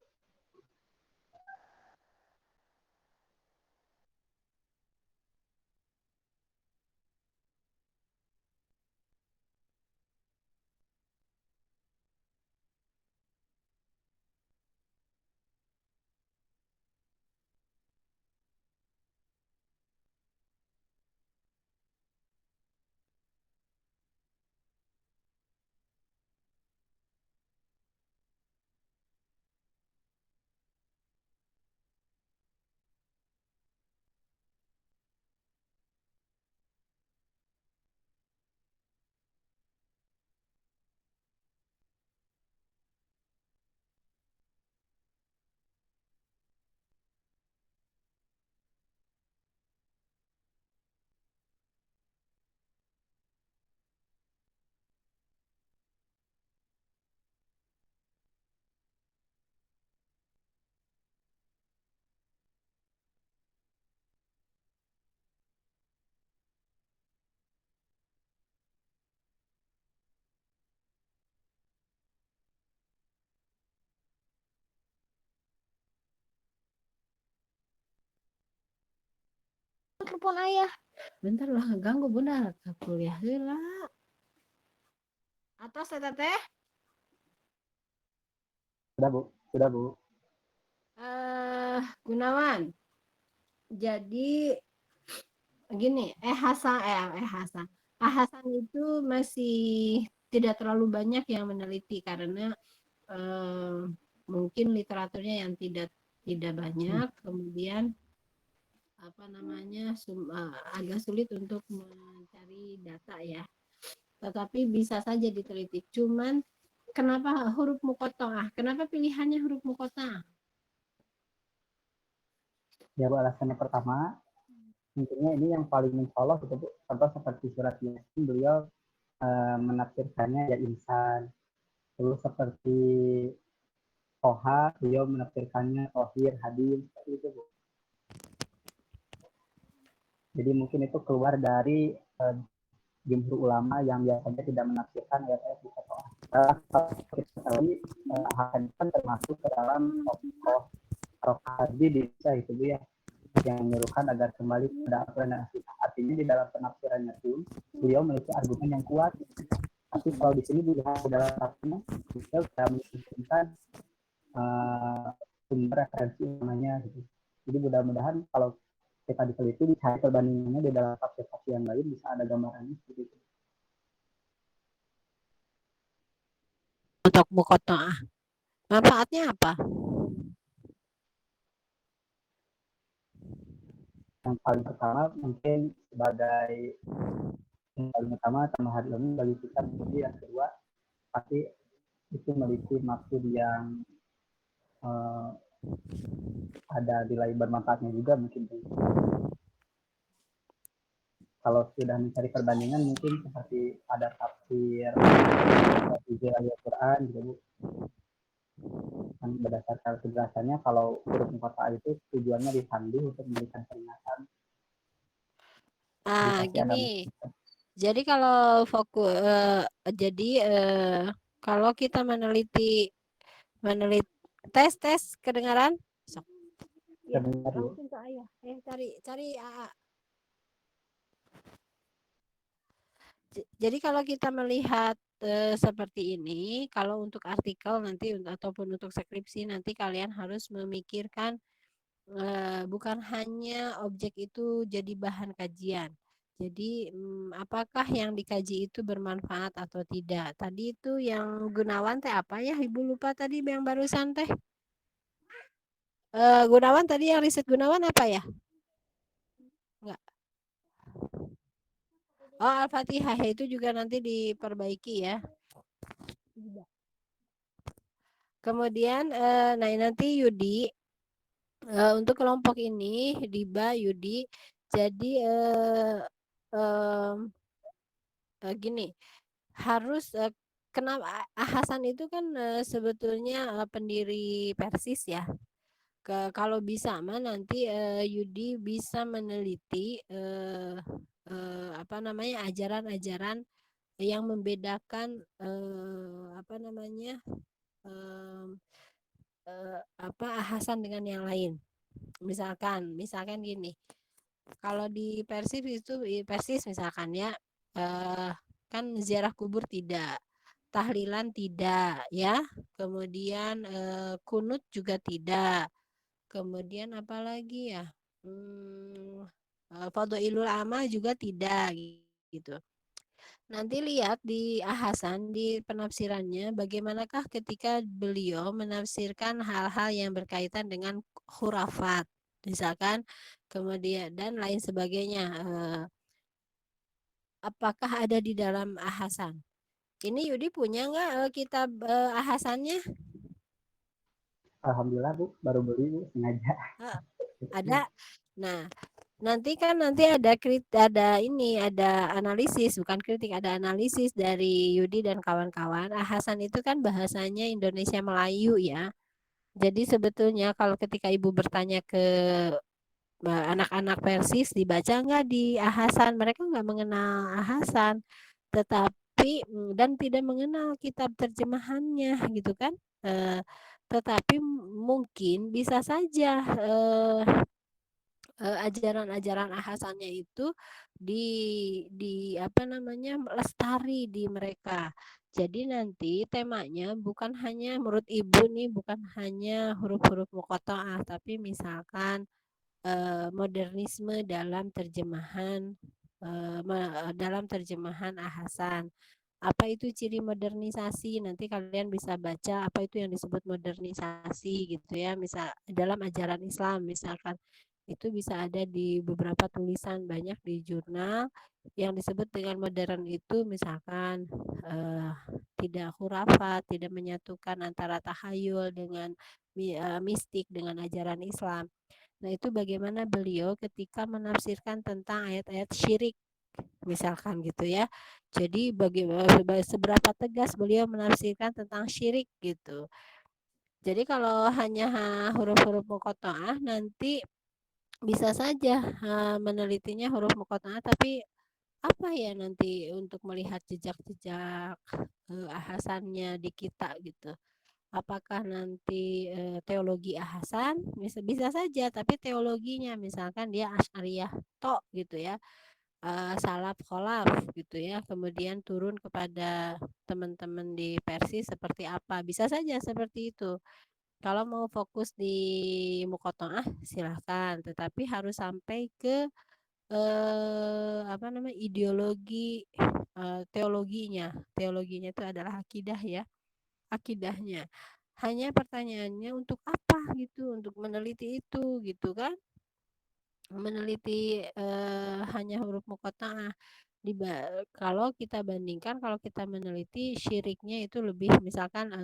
Speaker 1: Telepon ayah. Bentar lah ganggu bunda ke kuliah heula. Atas teh.
Speaker 4: Sudah, Bu. Sudah, Bu.
Speaker 1: Gunawan. Jadi gini, Hasan. Hasan itu masih tidak terlalu banyak yang meneliti karena mungkin literaturnya yang tidak banyak, kemudian agak sulit untuk mencari data ya. Tetapi bisa saja diteliti. Cuman kenapa huruf muqatta'ah? Kenapa pilihannya huruf muqatta'ah?
Speaker 4: Ya, Bu, alasannya pertama, intinya ini yang paling mencolok gitu, Bu. Contoh seperti surat Yasin, beliau menafsirkannya ya insan. Terus seperti Toha, beliau menafsirkannya Tohir, Hadim, seperti itu, Bu. Jadi mungkin itu keluar dari jumhur ulama yang biasanya tidak menafsirkan ayat-ayat di Toha. Kita tahu akan termasuk ke dalam tokoh Rokabi di Indonesia itu, Bu, ya, yang menyuruhkan agar kembali pada aturan dan asli. Artinya di dalam penafsirannya pun beliau memiliki argumen yang kuat. Tapi kalau di sini dilihat di dalam tafsirnya, beliau tidak menunjukkan sumber referensi namanya gitu. Jadi mudah-mudahan kalau kita diteliti dicari perbandingannya di dalam tafsir-tafsir yang lain bisa ada gambarannya seperti itu.
Speaker 1: Untuk muqatta'ah. Manfaatnya apa?
Speaker 4: Yang paling pertama mungkin sebagai yang paling utama tambahan ilmu bagi kita, menjadi yang kedua pasti itu memiliki maksud yang ada nilai bermanfaatnya juga mungkin. Kalau sudah mencari perbandingan mungkin seperti ada tafsir ayat Quran gitu, Bu. Dan berdasarkan penjelasannya kalau huruf muqatta'ah itu tujuannya disandi untuk memberikan peringatan.
Speaker 1: Gini. Jadi kalau kalau kita meneliti tes kedengaran? Ya, langsung ke ayah. Cari AA. Jadi kalau kita melihat seperti ini, kalau untuk artikel nanti ataupun untuk skripsi nanti kalian harus memikirkan bukan hanya objek itu jadi bahan kajian. Jadi apakah yang dikaji itu bermanfaat atau tidak? Tadi itu yang Gunawan teh apa ya? Ibu lupa tadi yang barusan teh. Gunawan tadi yang riset Gunawan apa ya? Enggak. Oh, Al-Fatihah itu juga nanti diperbaiki ya. Kemudian nanti Yudi untuk kelompok ini Diba Yudi jadi gini harus kenapa Hasan itu kan sebetulnya pendiri Persis ya. Kalau bisa mah nanti Yudi bisa meneliti ajaran-ajaran yang membedakan Hasan dengan yang lain. Misalkan gini. Kalau di Persis misalkan ya kan ziarah kubur tidak, tahlilan tidak ya, kemudian kunut juga tidak, kemudian apalagi ya fadhailul amal juga tidak gitu. Nanti lihat di Hasan di penafsirannya bagaimanakah ketika beliau menafsirkan hal-hal yang berkaitan dengan khurafat misalkan kemudian dan lain sebagainya apakah ada di dalam Hasan? Ini Yudi punya nggak kitab Hasannya?
Speaker 4: Alhamdulillah, Bu, baru beli, Bu, sengaja.
Speaker 1: Ada. Nah, nanti ada analisis, bukan kritik, ada analisis dari Yudi dan kawan-kawan. Hasan itu kan bahasanya Indonesia Melayu ya. Jadi sebetulnya kalau ketika Ibu bertanya ke anak-anak Persis dibaca nggak di Hasan, mereka nggak mengenal Hasan, tetapi dan tidak mengenal kitab terjemahannya gitu kan. Tetapi mungkin bisa saja ajaran-ajaran Hasannya itu lestari di mereka. Jadi nanti temanya bukan hanya menurut Ibu nih bukan hanya huruf-huruf muqatta'ah tapi misalkan modernisme dalam terjemahan Hasan Apa itu ciri modernisasi? Nanti kalian bisa baca apa itu yang disebut modernisasi gitu ya. Misal dalam ajaran Islam misalkan itu bisa ada di beberapa tulisan banyak di jurnal yang disebut dengan modern itu misalkan tidak khurafat, tidak menyatukan antara tahayul dengan mistik dengan ajaran Islam. Nah, itu bagaimana beliau ketika menafsirkan tentang ayat-ayat syirik misalkan gitu ya. Jadi seberapa tegas beliau menafsirkan tentang syirik gitu. Jadi kalau hanya huruf-huruf muqatta'ah nanti bisa saja menelitinya huruf muqatta'ah, tapi apa ya nanti untuk melihat jejak-jejak ahasannya di kita gitu. Apakah nanti teologi ahasan bisa bisa saja, tapi teologinya misalkan dia asy'ariyah tok gitu ya. Salaf kholaf gitu ya, kemudian turun kepada teman-teman di Persis seperti apa, bisa saja seperti itu. Kalau mau fokus di muqatta'ah silahkan, tetapi harus sampai ke apa namanya ideologi teologinya itu adalah akidah ya, akidahnya. Hanya pertanyaannya untuk apa gitu, untuk meneliti itu gitu kan, meneliti hanya huruf muqatta'ah. Kalau kita bandingkan, kalau kita meneliti syiriknya itu lebih misalkan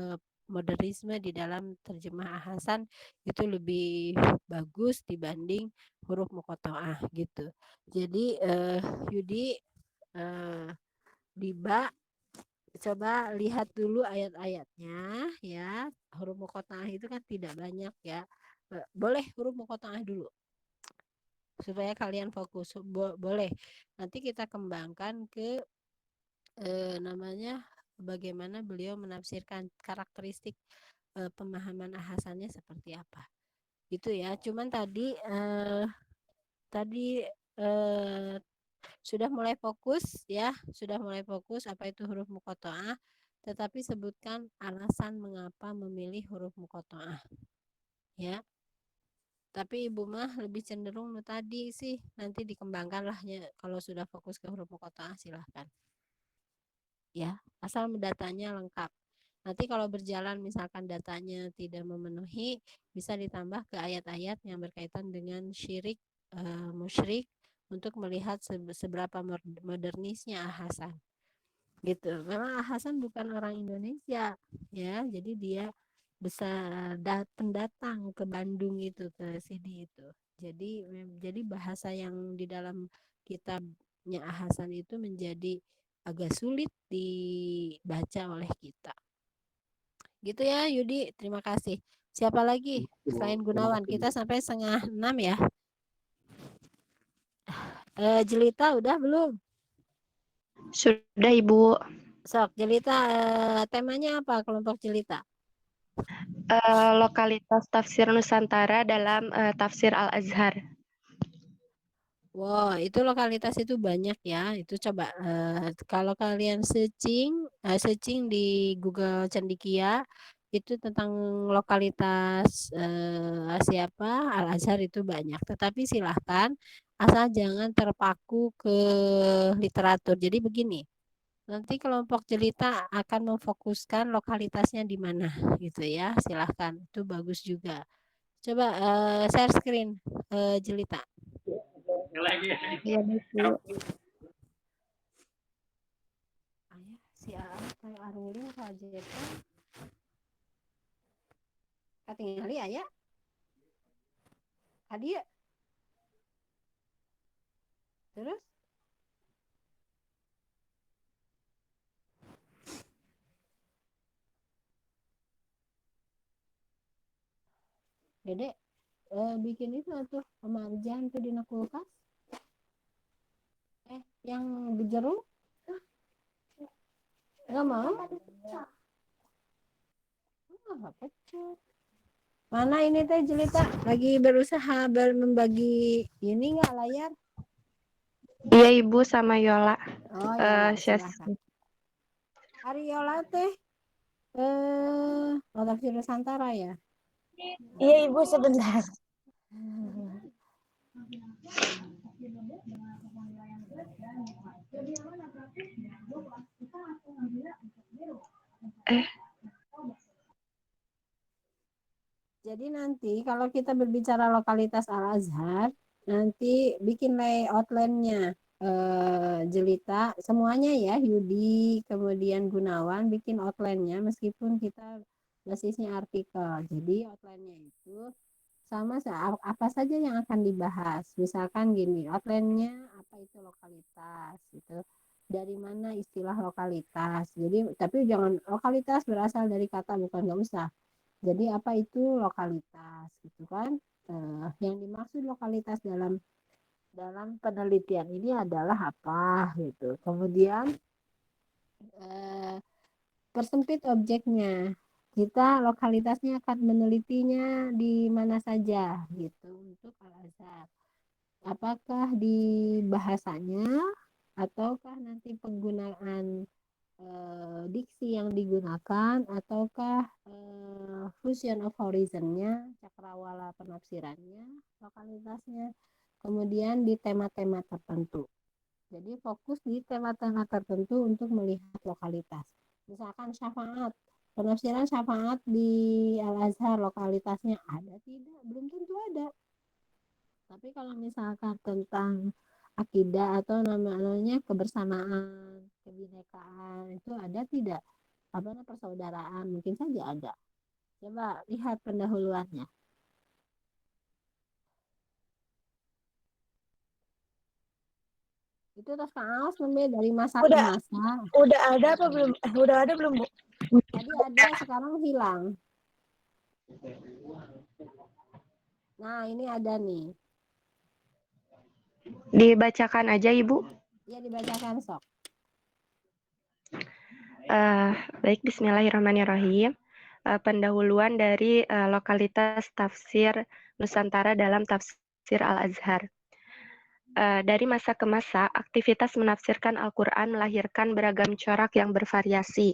Speaker 1: modernisme di dalam terjemah ahasan itu lebih bagus dibanding huruf muqatta'ah gitu. Jadi Yudi, Diba, coba lihat dulu ayat-ayatnya ya. Huruf muqatta'ah itu kan tidak banyak ya. Boleh huruf muqatta'ah dulu supaya kalian fokus. Boleh. Nanti kita kembangkan ke namanya bagaimana beliau menafsirkan karakteristik pemahaman ahasannya seperti apa. Gitu ya. Cuman tadi sudah mulai fokus ya, sudah mulai fokus apa itu huruf muqatta'ah, tetapi sebutkan alasan mengapa memilih huruf muqatta'ah. Ya. Tapi Ibu mah lebih cenderung tadi sih, nanti dikembangkan lah ya kalau sudah fokus ke huruf muqatta'ah silahkan. Ya, asal datanya lengkap. Nanti kalau berjalan misalkan datanya tidak memenuhi, bisa ditambah ke ayat-ayat yang berkaitan dengan syirik, musyrik untuk melihat seberapa modernisnya ahasan. Gitu. Memang ahasan bukan orang Indonesia, ya. Jadi dia bisa pendatang ke Bandung itu, ke sini itu. Jadi bahasa yang di dalam kitabnya ahasan itu menjadi agak sulit dibaca oleh kita. Gitu ya Yudi, terima kasih. Siapa lagi selain Gunawan? Kita sampai 5:30 ya. Jelita udah belum?
Speaker 6: Sudah, Ibu.
Speaker 1: Sok, Jelita, temanya apa kelompok Jelita?
Speaker 6: Lokalitas tafsir Nusantara dalam tafsir Al-Azhar.
Speaker 1: Wow, itu lokalitas itu banyak ya. Itu coba kalau kalian searching di Google Cendekia itu tentang lokalitas siapa Al-Azhar itu banyak. Tetapi silahkan asal jangan terpaku ke literatur. Jadi begini, nanti kelompok Jelita akan memfokuskan lokalitasnya di mana gitu ya. Silahkan, itu bagus juga. Coba share screen Jelita.
Speaker 6: Iya, Bu.
Speaker 1: Ayah si kayak arulin kajetan katingali ayah kadia terus Dede bikin itu tuh pemarjan tuh di kulkas yang jeruk nggak mau nggak pecah. Mana ini teh Jelita lagi berusaha membagi ini nggak layar?
Speaker 6: Iya, Ibu, sama Yola.
Speaker 1: Oh ya,
Speaker 6: Silahkan.
Speaker 1: Ari Yola teh tafsir Nusantara ya?
Speaker 2: Iya Ibu sebentar.
Speaker 1: Jadi nanti kalau kita berbicara lokalitas Al-Azhar, nanti bikin outline-nya. Jelita semuanya ya, Yudi kemudian Gunawan bikin outline-nya meskipun kita basisnya artikel. Jadi outline-nya itu sama apa saja yang akan dibahas. Misalkan gini, outline-nya apa itu lokalitas gitu. Dari mana istilah lokalitas. Jadi tapi jangan lokalitas berasal dari kata, bukan, nggak usah. Jadi apa itu lokalitas gitu kan? Yang dimaksud lokalitas dalam penelitian ini adalah apa gitu. Kemudian persempit objeknya. Kita lokalitasnya akan menelitinya di mana saja gitu untuk Al-Azhar. Apakah di bahasanya ataukah nanti penggunaan diksi yang digunakan ataukah fusion of horizon-nya, cakrawala penafsirannya, lokalitasnya, kemudian di tema-tema tertentu. Jadi fokus di tema-tema tertentu untuk melihat lokalitas. Misalkan syafaat, penafsiran syafaat di Al-Azhar lokalitasnya ada tidak? Belum tentu ada. Tapi kalau misalkan tentang akidah atau namanya kebersamaan, kebinekaan itu ada tidak? Apa namanya persaudaraan? Mungkin saja ada. Coba lihat pendahuluannya. Itu terus Aos dari masa ke masa.
Speaker 6: Udah ada apa belum? Udah ada belum, Bu?
Speaker 1: Tadi ada, sekarang hilang. Nah, ini ada nih.
Speaker 6: Dibacakan aja, Ibu.
Speaker 1: Ya, dibacakan sok.
Speaker 6: Baik, bismillahirrahmanirrahim. Pendahuluan dari lokalitas tafsir Nusantara dalam tafsir Al-Azhar. Dari masa ke masa, aktivitas menafsirkan Al-Quran melahirkan beragam corak yang bervariasi.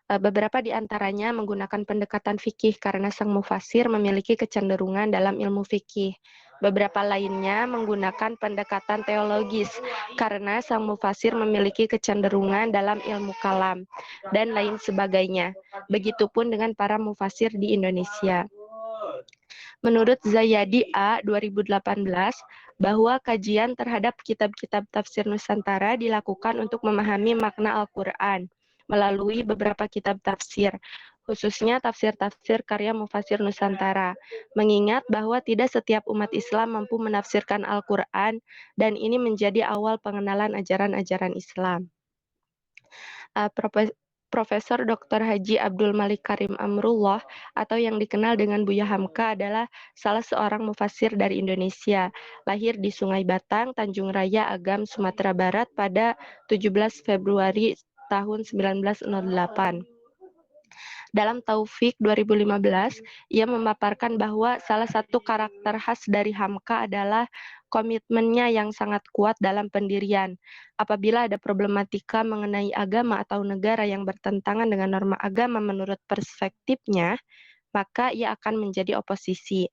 Speaker 6: Beberapa di antaranya menggunakan pendekatan fikih karena sang mufasir memiliki kecenderungan dalam ilmu fikih. Beberapa lainnya menggunakan pendekatan teologis karena sang mufasir memiliki kecenderungan dalam ilmu kalam, dan lain sebagainya. Begitupun dengan para mufasir di Indonesia. Menurut Zayadi A. 2018, bahwa kajian terhadap kitab-kitab tafsir Nusantara dilakukan untuk memahami makna Al-Quran melalui beberapa kitab tafsir, khususnya tafsir-tafsir karya mufasir Nusantara, mengingat bahwa tidak setiap umat Islam mampu menafsirkan Al-Quran, dan ini menjadi awal pengenalan ajaran-ajaran Islam. Profesor Dr. Haji Abdul Malik Karim Amrullah atau yang dikenal dengan Buya Hamka adalah salah seorang mufasir dari Indonesia. Lahir di Sungai Batang, Tanjung Raya, Agam, Sumatera Barat pada 17 Februari tahun 1908. Dalam Taufik 2015, ia memaparkan bahwa salah satu karakter khas dari Hamka adalah komitmennya yang sangat kuat dalam pendirian. Apabila ada problematika mengenai agama atau negara yang bertentangan dengan norma agama menurut perspektifnya, maka ia akan menjadi oposisi.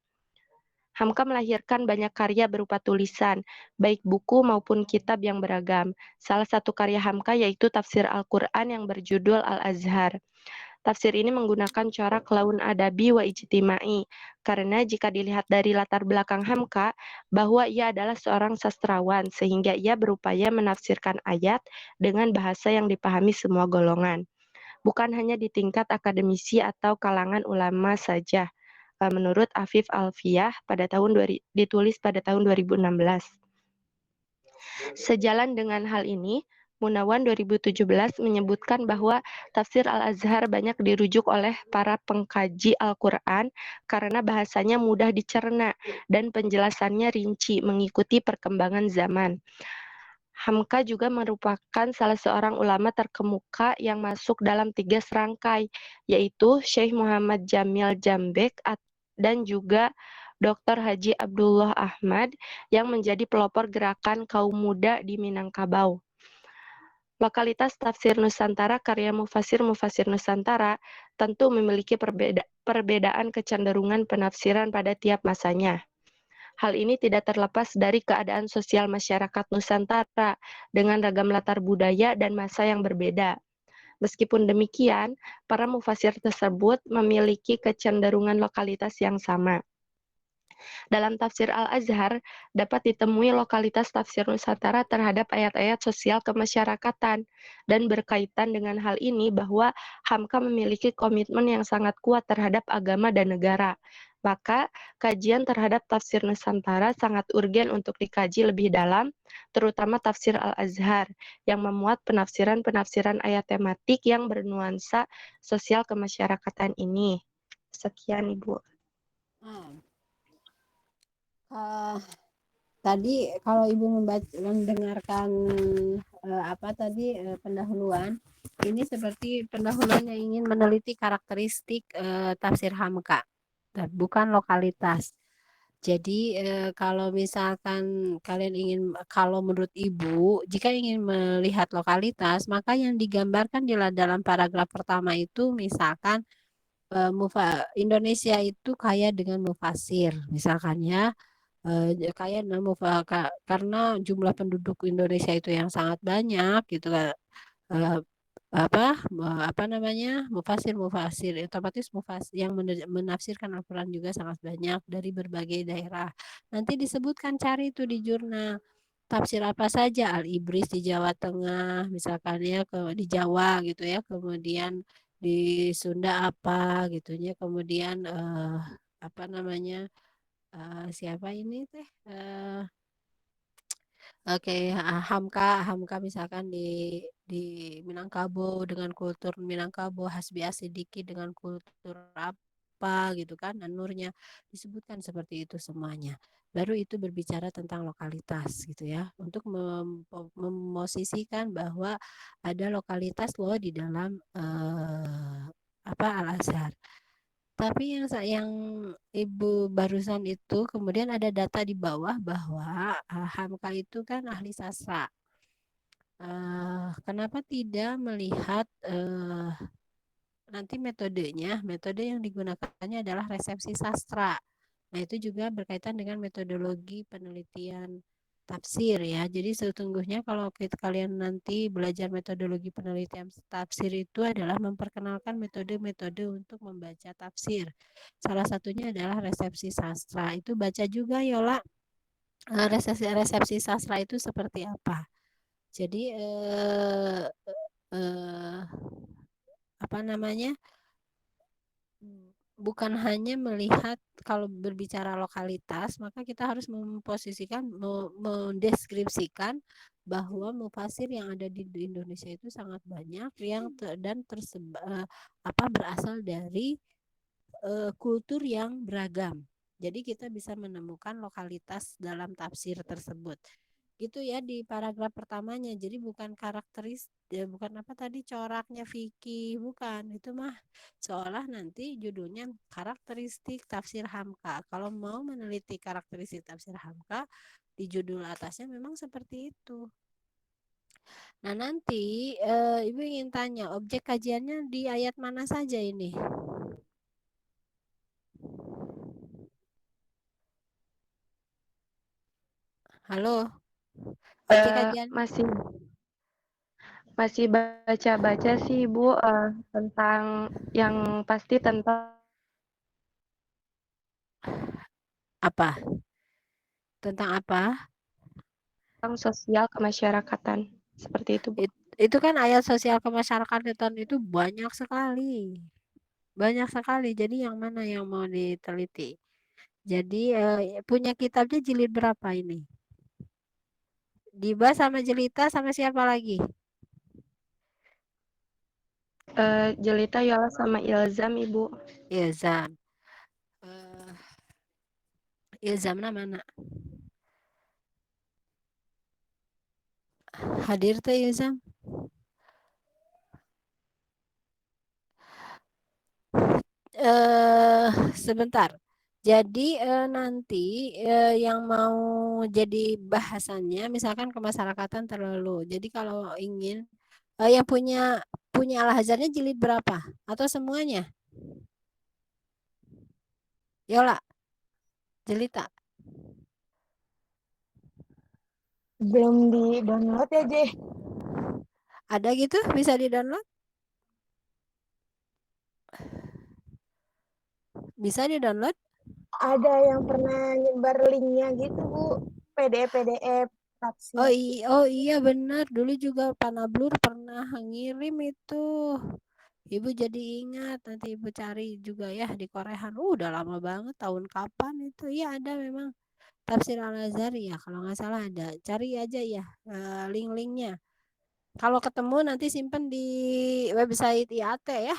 Speaker 6: Hamka melahirkan banyak karya berupa tulisan, baik buku maupun kitab yang beragam. Salah satu karya Hamka yaitu tafsir Al-Quran yang berjudul Al-Azhar. Tafsir ini menggunakan corak laun adabi wa ijtimai, karena jika dilihat dari latar belakang Hamka, bahwa ia adalah seorang sastrawan, sehingga ia berupaya menafsirkan ayat dengan bahasa yang dipahami semua golongan. Bukan hanya di tingkat akademisi atau kalangan ulama saja, menurut Afif Alfiyah ditulis pada tahun 2016. Sejalan dengan hal ini, Munawan 2017 menyebutkan bahwa tafsir Al-Azhar banyak dirujuk oleh para pengkaji Al-Quran karena bahasanya mudah dicerna dan penjelasannya rinci mengikuti perkembangan zaman. Hamka juga merupakan salah seorang ulama terkemuka yang masuk dalam 3 serangkai, yaitu Syekh Muhammad Jamil Jambek dan juga Dr. Haji Abdullah Ahmad yang menjadi pelopor gerakan kaum muda di Minangkabau. Lokalitas tafsir Nusantara karya mufasir-mufasir Nusantara tentu memiliki perbedaan kecenderungan penafsiran pada tiap masanya. Hal ini tidak terlepas dari keadaan sosial masyarakat Nusantara dengan ragam latar budaya dan masa yang berbeda. Meskipun demikian, para mufasir tersebut memiliki kecenderungan lokalitas yang sama. Dalam tafsir Al-Azhar, dapat ditemui lokalitas tafsir Nusantara terhadap ayat-ayat sosial kemasyarakatan, dan berkaitan dengan hal ini bahwa Hamka memiliki komitmen yang sangat kuat terhadap agama dan negara. Maka, kajian terhadap tafsir Nusantara sangat urgen untuk dikaji lebih dalam, terutama tafsir Al-Azhar, yang memuat penafsiran-penafsiran ayat tematik yang bernuansa sosial kemasyarakatan ini. Sekian, Ibu.
Speaker 1: Tadi kalau Ibu mendengarkan pendahuluan, ini seperti pendahuluan yang ingin meneliti karakteristik tafsir Hamka, bukan lokalitas. Jadi kalau misalkan kalian ingin, kalau menurut Ibu, jika ingin melihat lokalitas, maka yang digambarkan dalam paragraf pertama itu misalkan Indonesia itu kaya dengan mufasir, misalkan ya. Kaya karena jumlah penduduk Indonesia itu yang sangat banyak gitu kan. Apa namanya, mufasir otomatis yang menafsirkan Al-Quran juga sangat banyak dari berbagai daerah. Nanti disebutkan, cari itu di jurnal tafsir apa saja, Al-Ibris di Jawa Tengah misalkan ya, di Jawa gitu ya, kemudian di Sunda apa gitunya, kemudian apa namanya, siapa ini teh, oke, Hamka misalkan di Minangkabau dengan kultur Minangkabau, Hasbi Asidiki dengan kultur apa gitu kan, dan Nurnya disebutkan seperti itu semuanya. Baru itu berbicara tentang lokalitas gitu ya, untuk memosisikan bahwa ada lokalitas loh di dalam Al-Azhar. Tapi yang Ibu barusan itu, kemudian ada data di bawah bahwa Hamka itu kan ahli sastra. Kenapa tidak melihat nanti metode yang digunakannya adalah resepsi sastra. Nah, itu juga berkaitan dengan metodologi penelitian tafsir ya. Jadi sesungguhnya kalau kalian nanti belajar metodologi penelitian tafsir, itu adalah memperkenalkan metode-metode untuk membaca tafsir. Salah satunya adalah resepsi sastra. Itu baca juga Yola, resepsi sastra itu seperti apa. Jadi apa namanya, bukan hanya melihat, kalau berbicara lokalitas, maka kita harus memposisikan, mendeskripsikan bahwa mufasir yang ada di Indonesia itu sangat banyak yang berasal dari kultur yang beragam. Jadi kita bisa menemukan lokalitas dalam tafsir tersebut. Gitu ya di paragraf pertamanya. Jadi bukan bukan apa tadi, coraknya Vicky, bukan. Itu mah seolah nanti judulnya karakteristik tafsir Hamka. Kalau mau meneliti karakteristik tafsir Hamka, di judul atasnya memang seperti itu. Nah, nanti Ibu ingin tanya, objek kajiannya di ayat mana saja ini? Halo? Objek kajian?
Speaker 6: Masih baca-baca sih Ibu, tentang yang pasti tentang
Speaker 1: Apa? Tentang apa?
Speaker 6: sosial kemasyarakatan. Seperti itu, Bu.
Speaker 1: Itu kan ayat sosial kemasyarakatan itu banyak sekali. Banyak sekali. Jadi yang mana yang mau diteliti? Jadi punya kitabnya jilid berapa ini? Diba sama Jelita sama siapa lagi?
Speaker 6: Jelita, Yola, sama Ilzam, Ibu.
Speaker 1: Ilzam. Ilzamna mana? Hadir tuh Ilzam? Sebentar. Jadi nanti yang mau jadi bahasannya misalkan kemasyarakatan terlalu. Jadi kalau ingin yang punya Al-Azharnya jilid berapa? Atau semuanya? Yola, Jelita.
Speaker 7: Belum di-download ya, Jeh.
Speaker 1: Ada gitu bisa di-download? Bisa di-download?
Speaker 7: Ada yang pernah nyebar linknya gitu, Bu. PDF tafsir.
Speaker 1: Oh iya benar, dulu juga Panablur pernah ngirim itu. Ibu jadi ingat, nanti Ibu cari juga ya di Korehan. Udah lama banget, tahun kapan itu? Iya ada memang. Tafsir Al-Azhar ya, kalau nggak salah ada. Cari aja ya link-linknya. Kalau ketemu nanti simpen di website IAT ya,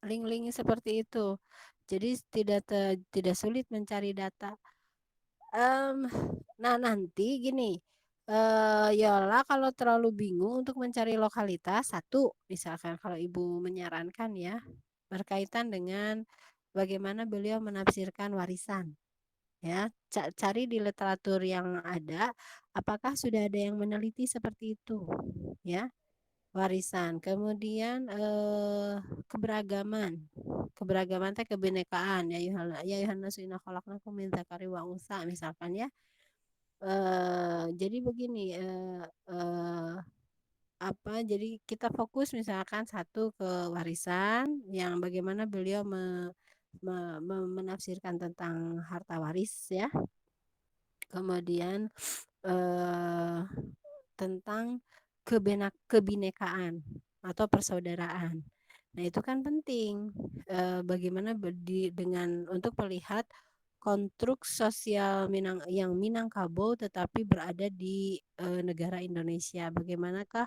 Speaker 1: link-link seperti itu. Jadi tidak sulit mencari data. Nah nanti gini, Yola kalau terlalu bingung untuk mencari lokalitas, satu misalkan kalau ibu menyarankan ya, berkaitan dengan bagaimana beliau menafsirkan warisan. Ya, cari di literatur yang ada, apakah sudah ada yang meneliti seperti itu, ya, warisan. Kemudian keberagaman, teh kebinekaan, ya yuhana suina khalaqnakum min dzakari wa unsa misalkan ya. Jadi begini, jadi kita fokus misalkan satu ke warisan yang bagaimana beliau menafsirkan tentang harta waris ya. Kemudian tentang kebinekaan atau persaudaraan. Nah, itu kan penting bagaimana dengan untuk melihat konstruk sosial yang Minangkabau tetapi berada di negara Indonesia. Bagaimanakah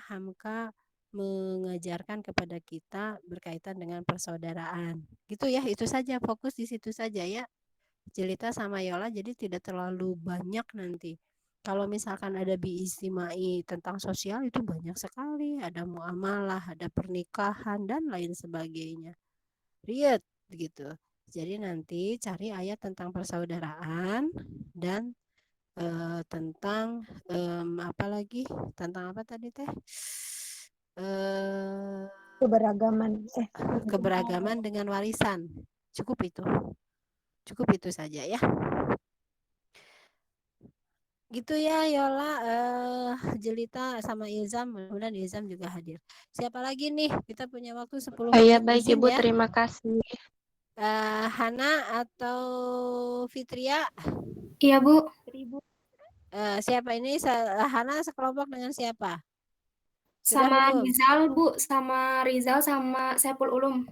Speaker 1: Hamka mengajarkan kepada kita berkaitan dengan persaudaraan. Gitu ya, itu saja, fokus di situ saja ya. Jelita sama Yola, jadi tidak terlalu banyak nanti. Kalau misalkan ada biistimai tentang sosial itu banyak sekali, ada muamalah, ada pernikahan dan lain sebagainya. Lihat gitu. Jadi nanti cari ayat tentang persaudaraan dan tentang apa lagi? Tentang apa tadi teh?
Speaker 7: Keberagaman.
Speaker 1: Keberagaman dengan warisan. Cukup itu saja ya. Gitu ya Yola, Jelita sama Ilzam, mudah-mudahan Ilzam juga hadir. Siapa lagi nih? Kita punya waktu 10
Speaker 6: Iya,
Speaker 1: menit
Speaker 6: baik
Speaker 1: izin
Speaker 6: Ibu,
Speaker 1: ya.
Speaker 6: terima kasih.
Speaker 1: Hana atau Fitria?
Speaker 2: Iya, Bu.
Speaker 1: Siapa ini? Hana sekelompok dengan siapa? Sudah
Speaker 2: Sama
Speaker 1: belum?
Speaker 2: Rizal, Bu. Sama Rizal sama Saiful Ulum.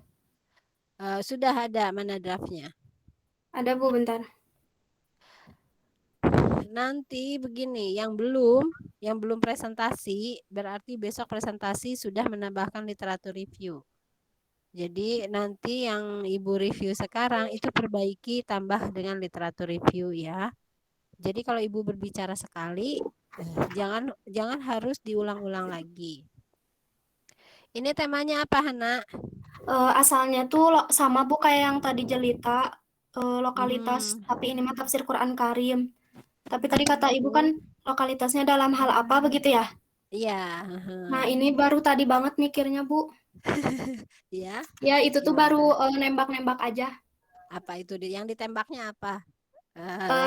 Speaker 1: Sudah ada, mana draftnya?
Speaker 2: Ada, Bu, bentar.
Speaker 1: Nanti begini, yang belum presentasi, berarti besok presentasi sudah menambahkan literatur review. Jadi nanti yang Ibu review sekarang itu perbaiki tambah dengan literatur review ya. Jadi kalau Ibu berbicara sekali, jangan harus diulang-ulang lagi. Ini temanya apa, Hana?
Speaker 2: Asalnya tuh sama Bu kayak yang tadi Jelita, lokalitas, tapi ini mah tafsir Quran Karim. Tapi tadi kata Ibu kan lokalitasnya dalam hal apa begitu ya?
Speaker 1: Iya.
Speaker 2: Nah, ini baru tadi banget mikirnya, Bu.
Speaker 1: Ya.
Speaker 2: Ya, itu tuh
Speaker 1: Gimana?
Speaker 2: baru nembak-nembak aja.
Speaker 1: Apa itu? Yang ditembaknya apa?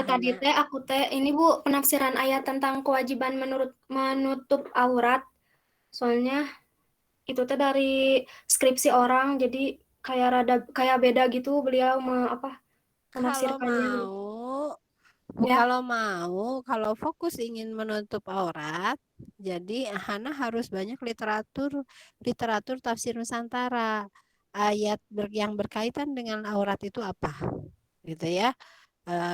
Speaker 2: Tadi aku ini Bu penafsiran ayat tentang kewajiban menutup aurat. Soalnya itu dari skripsi orang, jadi kayak beda gitu beliau menafsirkannya. Ya.
Speaker 1: Kalau fokus ingin menutup aurat, jadi Hana harus banyak literatur tafsir Nusantara. Ayat yang berkaitan dengan aurat itu apa? Gitu ya.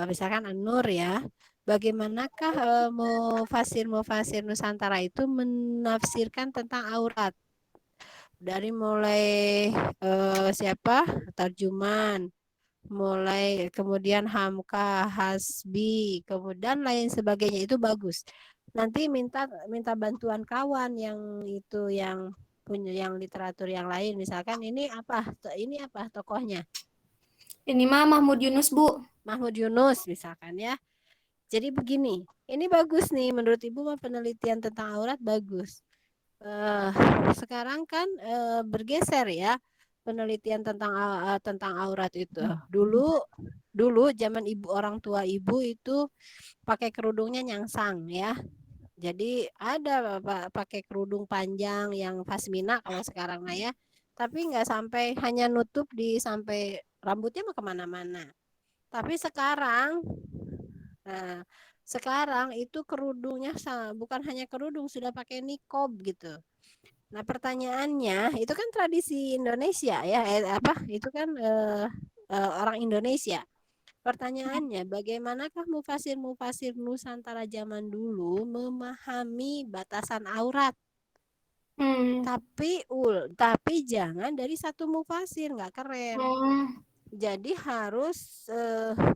Speaker 1: Misalkan An-Nur ya. Bagaimanakah mufasir Nusantara itu menafsirkan tentang aurat? Dari mulai siapa? Tarjuman, mulai kemudian Hamka, Hasbi, kemudian lain sebagainya itu bagus. Nanti minta bantuan kawan yang punya yang literatur yang lain, misalkan ini apa tokohnya?
Speaker 2: Ini mah Mahmud Yunus, Bu.
Speaker 1: Mahmud Yunus misalkan ya. Jadi begini, ini bagus nih menurut Ibu mah penelitian tentang aurat bagus. Sekarang kan bergeser ya. penelitian tentang aurat itu. Dulu zaman ibu orang tua ibu itu pakai kerudungnya nyangsang ya. Jadi ada pakai kerudung panjang yang pasmina kalau sekarang mah ya. Tapi nggak sampai hanya nutup di sampai rambutnya mah kemana-mana. Tapi sekarang itu kerudungnya bukan hanya kerudung, sudah pakai nikob gitu. Nah pertanyaannya itu kan tradisi Indonesia ya, itu kan orang Indonesia. Pertanyaannya, bagaimanakah mufasir-mufasir Nusantara zaman dulu memahami batasan aurat? Tapi jangan dari satu mufasir, nggak keren. Jadi harus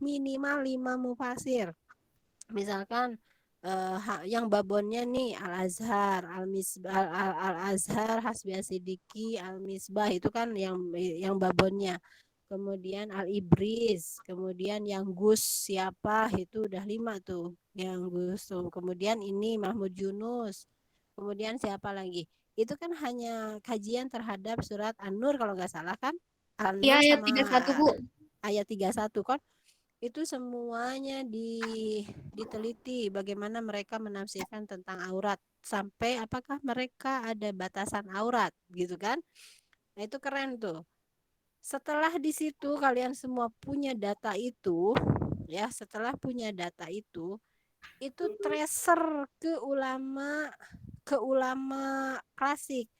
Speaker 1: minimal 5 mufasir. Misalkan yang babonnya nih Al-Azhar, Al-Azhar, Hasbi Asidiki, Al-Misbah itu kan yang babonnya. Kemudian Al-Ibris, kemudian yang Gus siapa itu udah 5 tuh, yang Gus tuh. Kemudian ini Mahmud Yunus, kemudian siapa lagi? Itu kan hanya kajian terhadap surat An-Nur kalau nggak salah kan? An-Nur
Speaker 2: Iya, ayat
Speaker 1: sama
Speaker 2: 31, Bu.
Speaker 1: ayat 31 kan? Itu semuanya diteliti bagaimana mereka menafsirkan tentang aurat sampai apakah mereka ada batasan aurat gitu kan? Nah itu keren tuh. Setelah di situ kalian semua punya data itu, ya setelah punya data itu tracer ke ulama klasik.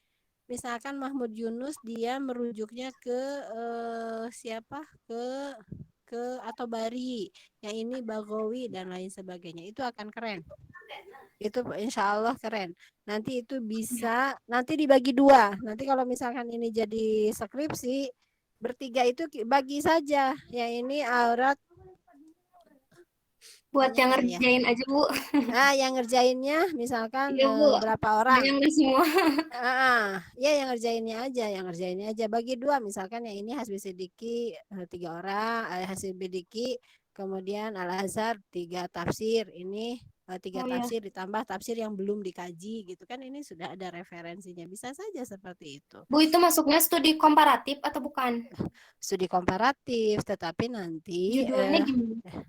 Speaker 1: Misalkan Mahmud Yunus dia merujuknya ke siapa? Ke At-Tabari, yang ini Baghawi dan lain sebagainya. Itu akan keren. Itu insya Allah keren. Nanti itu bisa nanti dibagi 2. Nanti kalau misalkan ini jadi skripsi bertiga itu bagi saja. Yang ini aurat
Speaker 2: Buat
Speaker 1: banyak
Speaker 2: yang
Speaker 1: ya.
Speaker 2: ngerjain aja, Bu.
Speaker 1: Yang ngerjainnya misalkan
Speaker 2: Iya, Bu.
Speaker 1: berapa orang?
Speaker 2: Banyak semua.
Speaker 1: Ya yang ngerjainnya aja. Bagi 2 misalkan yang ini Hasbi Sidiki 3 orang, Hasbi Sidiki, kemudian Al-Azhar 3 tafsir, ini 3 tafsir ditambah tafsir yang belum dikaji gitu kan, ini sudah ada referensinya, bisa saja seperti itu.
Speaker 2: Bu, itu masuknya studi komparatif atau bukan?
Speaker 1: Studi komparatif, tetapi nanti
Speaker 2: judulnya gimana?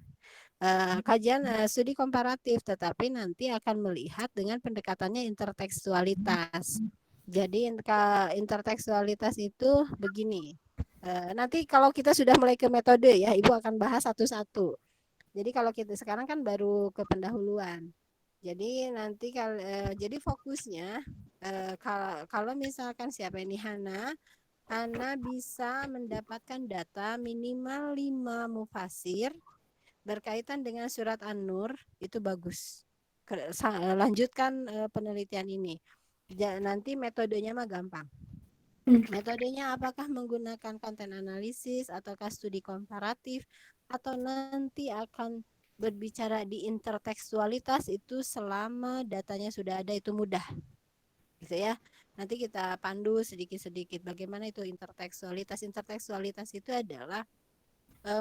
Speaker 1: Kajian studi komparatif, tetapi nanti akan melihat dengan pendekatannya intertekstualitas. Jadi intertekstualitas itu begini. Nanti kalau kita sudah mulai ke metode ya, Ibu akan bahas satu-satu. Jadi kalau kita sekarang kan baru ke pendahuluan. Jadi nanti jadi fokusnya kalau misalkan siapa ini Hana bisa mendapatkan data minimal 5 mufasir berkaitan dengan surat An-Nur, itu bagus. Lanjutkan penelitian ini. Nanti metodenya mah gampang. Metodenya apakah menggunakan konten analisis ataukah studi komparatif atau nanti akan berbicara di intertekstualitas, itu selama datanya sudah ada itu mudah. Gitu ya. Nanti kita pandu sedikit-sedikit bagaimana itu intertekstualitas. Intertekstualitas itu adalah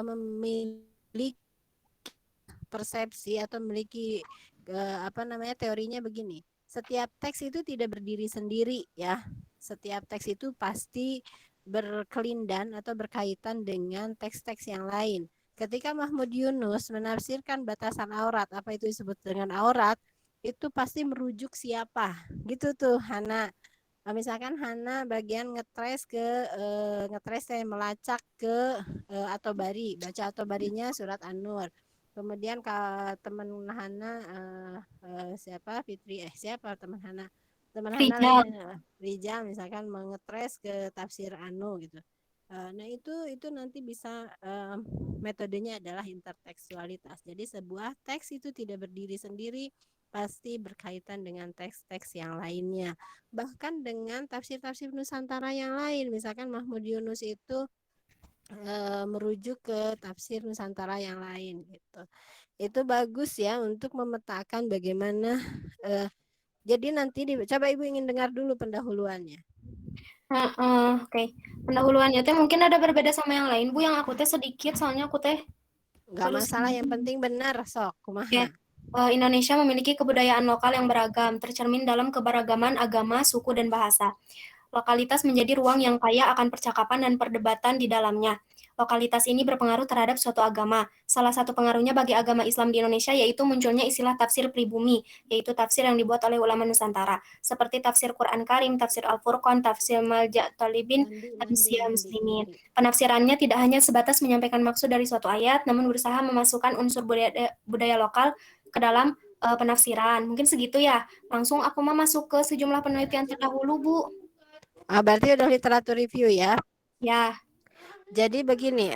Speaker 1: memiliki persepsi atau memiliki teorinya begini. Setiap teks itu tidak berdiri sendiri ya. Setiap teks itu pasti berkelindan atau berkaitan dengan teks-teks yang lain. Ketika Mahmud Yunus menafsirkan batasan aurat, apa itu disebut dengan aurat, itu pasti merujuk siapa. Gitu tuh Hana. Misalkan Hana bagian ngetres saya melacak ke At-Tabari, baca At-Tabarinya surat An-Nur. Kemudian teman Hana siapa Fitri siapa teman Hana Rijal misalkan mengetres ke tafsir Anu gitu. Nah itu nanti bisa metodenya adalah intertekstualitas. Jadi sebuah teks itu tidak berdiri sendiri, pasti berkaitan dengan teks-teks yang lainnya. Bahkan dengan tafsir-tafsir Nusantara yang lain. Misalkan Mahmud Yunus itu merujuk ke tafsir Nusantara yang lain gitu. Itu bagus ya untuk memetakan bagaimana jadi nanti coba Ibu ingin dengar dulu pendahuluannya.
Speaker 2: Oke. Pendahuluannya teh mungkin ada berbeda sama yang lain, Bu. Yang aku teh sedikit soalnya aku teh
Speaker 1: nggak masalah, yang penting benar sok kumaha.
Speaker 2: Ya. Indonesia memiliki kebudayaan lokal yang beragam, tercermin dalam keberagaman agama, suku, dan bahasa. Lokalitas menjadi ruang yang kaya akan percakapan dan perdebatan di dalamnya. Lokalitas ini berpengaruh terhadap suatu agama. Salah satu pengaruhnya bagi agama Islam di Indonesia yaitu munculnya istilah tafsir pribumi, yaitu tafsir yang dibuat oleh ulama Nusantara, seperti tafsir Quran Karim, tafsir Al-Furqan, tafsir Malja' Talibin, Tamsiyah Muslimin. Penafsirannya tidak hanya sebatas menyampaikan maksud dari suatu ayat, namun berusaha memasukkan unsur budaya lokal ke dalam penafsiran. Mungkin segitu ya. Langsung aku mau masuk ke sejumlah penelitian terdahulu, Bu.
Speaker 1: Berarti udah literatur review ya?
Speaker 2: Ya.
Speaker 1: Jadi begini,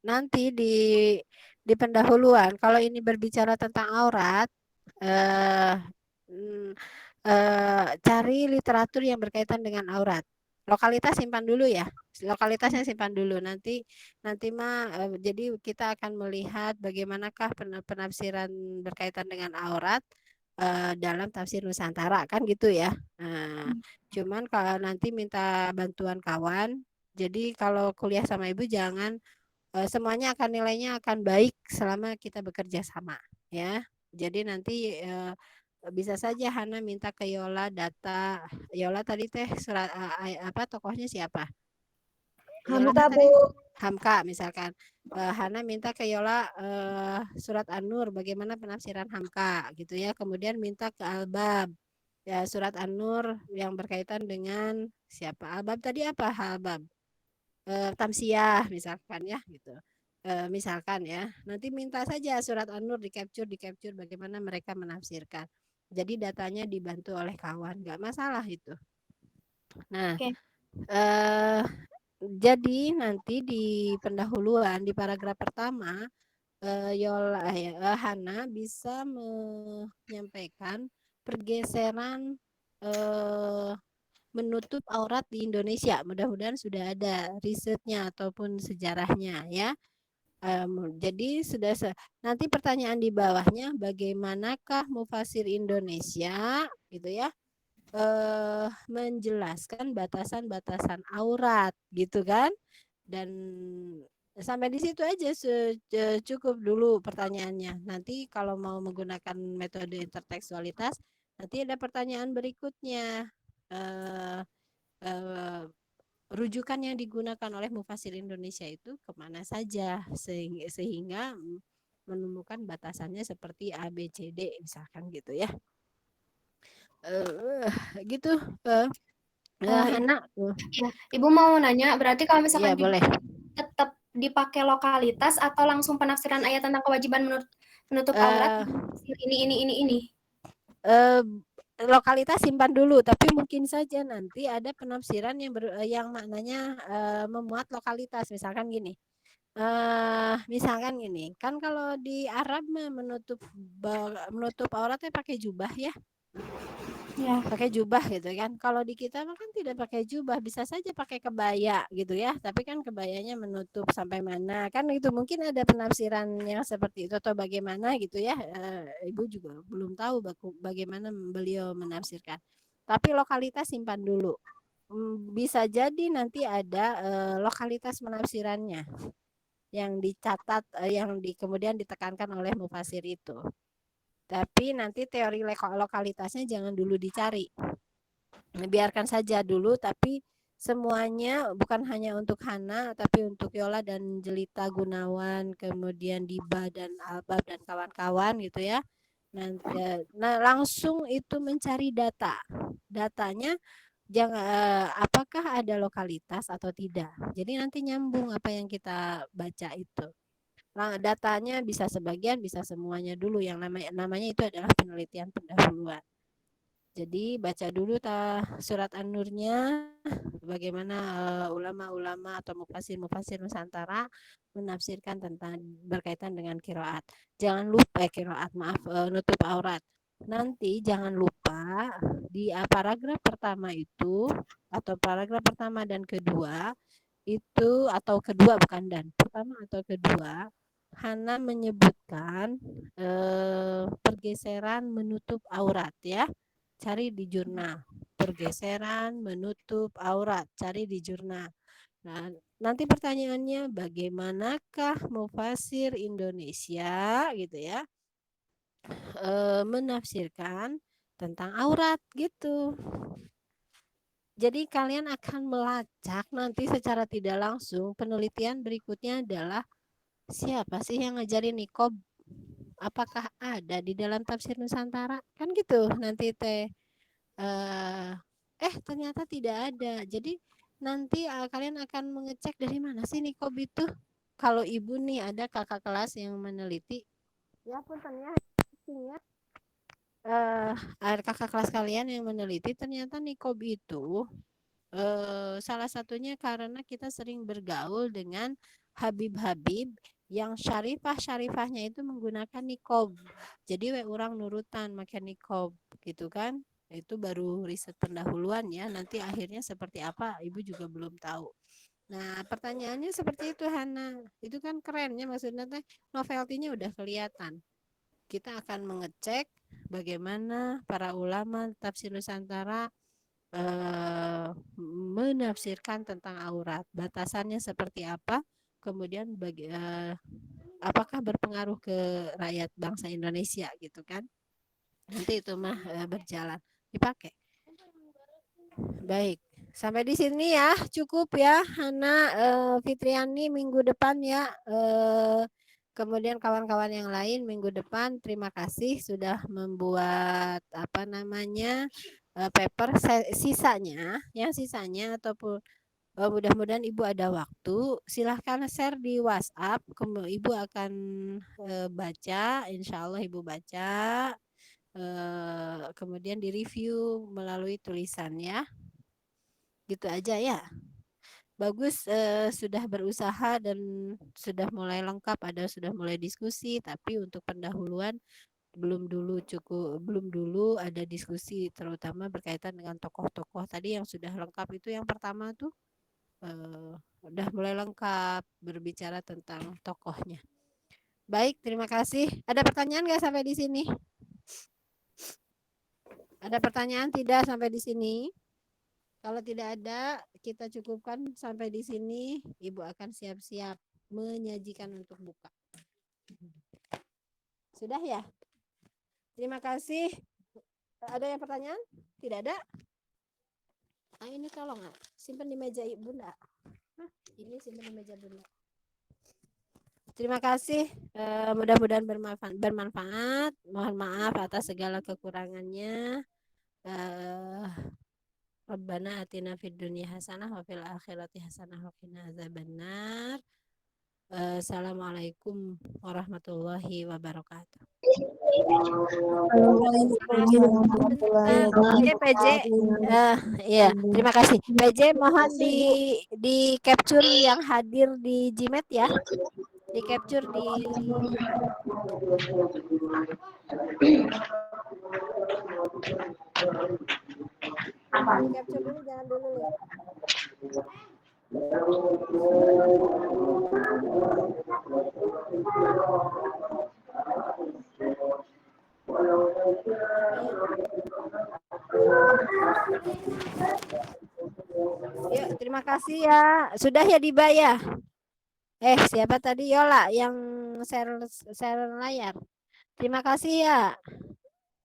Speaker 1: nanti di pendahuluan, kalau ini berbicara tentang aurat, cari literatur yang berkaitan dengan aurat. Lokalitas simpan dulu ya, lokalitasnya simpan dulu. Nanti mah, jadi kita akan melihat bagaimanakah penafsiran berkaitan dengan aurat dalam tafsir Nusantara, kan gitu ya. Cuman kalau nanti minta bantuan kawan, jadi kalau kuliah sama ibu jangan semuanya akan nilainya akan baik selama kita bekerja sama ya. Jadi nanti bisa saja Hana minta ke Yola data. Yola tadi teh surat apa tokohnya siapa? Yola
Speaker 7: Hamka,
Speaker 1: tadi
Speaker 7: Bu.
Speaker 1: Hamka misalkan. Hana minta ke Yola surat An-Nur bagaimana penafsiran Hamka gitu ya. Kemudian minta ke Albab ya surat An-Nur yang berkaitan dengan siapa? Albab tadi apa? Albab Tamsiyah misalkan ya gitu. Misalkan ya, nanti minta saja surat An-Nur di capture bagaimana mereka menafsirkan. Jadi datanya dibantu oleh kawan, nggak masalah itu. Nah, jadi nanti di pendahuluan di paragraf pertama Yola Hana bisa menyampaikan pergeseran menutup aurat di Indonesia. Mudah-mudahan sudah ada risetnya ataupun sejarahnya ya. Jadi sudah nanti pertanyaan di bawahnya bagaimanakah mufasir Indonesia gitu ya menjelaskan batasan-batasan aurat gitu kan, dan sampai di situ aja cukup dulu pertanyaannya. Nanti kalau mau menggunakan metode intertekstualitas nanti ada pertanyaan berikutnya, rujukan yang digunakan oleh mufasir Indonesia itu kemana saja sehingga menemukan batasannya seperti A, B, C, D misalkan gitu ya. Gitu. Hana.
Speaker 2: Ya, Ibu mau nanya, berarti kalau misalkan
Speaker 1: Ya, boleh.
Speaker 2: tetap dipakai lokalitas atau langsung penafsiran ayat tentang kewajiban menutup aurat ini?
Speaker 1: Lokalitas simpan dulu, tapi mungkin saja nanti ada penafsiran yang maknanya memuat lokalitas. Misalkan gini, kan kalau di Arab menutup auratnya pakai jubah ya. Ya. Pakai jubah gitu kan. Kalau di kita kan tidak pakai jubah, bisa saja pakai kebaya gitu ya. Tapi kan kebayanya menutup sampai mana kan itu, mungkin ada penafsiran yang seperti itu atau bagaimana gitu ya. Ibu juga belum tahu bagaimana beliau menafsirkan. Tapi lokalitas simpan dulu. Bisa jadi nanti ada lokalitas penafsirannya yang dicatat, yang kemudian ditekankan oleh mufasir itu. Tapi nanti teori lokalitasnya jangan dulu dicari. Biarkan saja dulu, tapi semuanya bukan hanya untuk Hana, tapi untuk Yola dan Jelita Gunawan, kemudian Diba dan Albab dan kawan-kawan gitu ya. Nah, langsung itu mencari data. Datanya jangan apakah ada lokalitas atau tidak. Jadi nanti nyambung apa yang kita baca itu. Datanya bisa sebagian, bisa semuanya dulu. Yang namanya itu adalah penelitian pendahuluan. Jadi baca dulu surat An-Nurnya, bagaimana ulama-ulama atau mufasir Nusantara menafsirkan tentang berkaitan dengan qiraat. Jangan lupa nutup aurat. Nanti jangan lupa di paragraf pertama itu atau paragraf pertama dan kedua itu, atau kedua bukan dan pertama atau kedua, Hana menyebutkan pergeseran menutup aurat ya. Cari di jurnal. Pergeseran menutup aurat, cari di jurnal. Nah, nanti pertanyaannya bagaimanakah mufasir Indonesia gitu ya menafsirkan tentang aurat gitu. Jadi kalian akan melacak nanti secara tidak langsung. Penelitian berikutnya adalah siapa sih yang ngajarin nikob? Apakah ada di dalam tafsir Nusantara? Kan gitu nanti teh. Ternyata tidak ada. Jadi nanti kalian akan mengecek dari mana sih nikob itu. Kalau ibu nih ada kakak kelas yang meneliti. Ya pun ternyata ada kakak kelas kalian yang meneliti ternyata nikob itu salah satunya karena kita sering bergaul dengan Habib-Habib yang syarifahnya itu menggunakan nikob. Jadi orang nurutan pakai nikob gitu kan. Itu baru riset pendahuluan ya. Nanti akhirnya seperti apa ibu juga belum tahu. Nah pertanyaannya seperti itu Hana. Itu kan kerennya maksudnya teh novelty-nya udah kelihatan. Kita akan mengecek bagaimana para ulama tafsir Nusantara menafsirkan tentang aurat, batasannya seperti apa, kemudian apakah berpengaruh ke rakyat bangsa Indonesia gitu kan? Nanti itu mah berjalan dipakai. Baik, sampai di sini ya, cukup ya, Hana, Fitriani minggu depan ya. Kemudian kawan-kawan yang lain minggu depan, terima kasih sudah membuat apa namanya paper sisanya ataupun mudah-mudahan ibu ada waktu silahkan share di WhatsApp, ibu akan baca, insya Allah ibu baca, kemudian direview melalui tulisan ya, gitu aja ya. Bagus, sudah berusaha dan sudah mulai lengkap, sudah mulai diskusi, tapi untuk pendahuluan belum dulu ada diskusi terutama berkaitan dengan tokoh-tokoh tadi yang sudah lengkap. Itu yang pertama tuh udah mulai lengkap berbicara tentang tokohnya. Baik, terima kasih. Ada pertanyaan nggak sampai di sini? Ada pertanyaan tidak sampai di sini? Kalau tidak ada, kita cukupkan sampai di sini. Ibu akan siap-siap menyajikan untuk buka. Sudah ya? Terima kasih. Ada yang pertanyaan? Tidak ada? Ini tolong simpan di meja Bunda. Ini simpan di meja Bunda. Terima kasih. Mudah-mudahan bermanfaat. Mohon maaf atas segala kekurangannya. Rabbana atina fid dunya hasanah wa fil akhirati hasanah wa qina azabannar. Assalamualaikum warahmatullahi wabarakatuh. Oke PJ, ya terima kasih. PJ mohon di capture yang hadir di Gmat ya, di capture di capture dulu, jangan dulu nih. Yuk, terima kasih ya. Sudah ya Diba ya? Siapa tadi? Yola yang share layar. Terima kasih ya.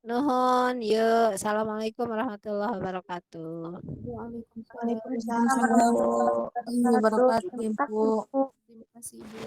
Speaker 1: Nuhun, yuk. Assalamualaikum warahmatullahi wabarakatuh.
Speaker 8: Waalaikumsalam warahmatullahi wabarakatuh.
Speaker 7: Terima kasih, Bu.
Speaker 1: Terima kasih, Bu.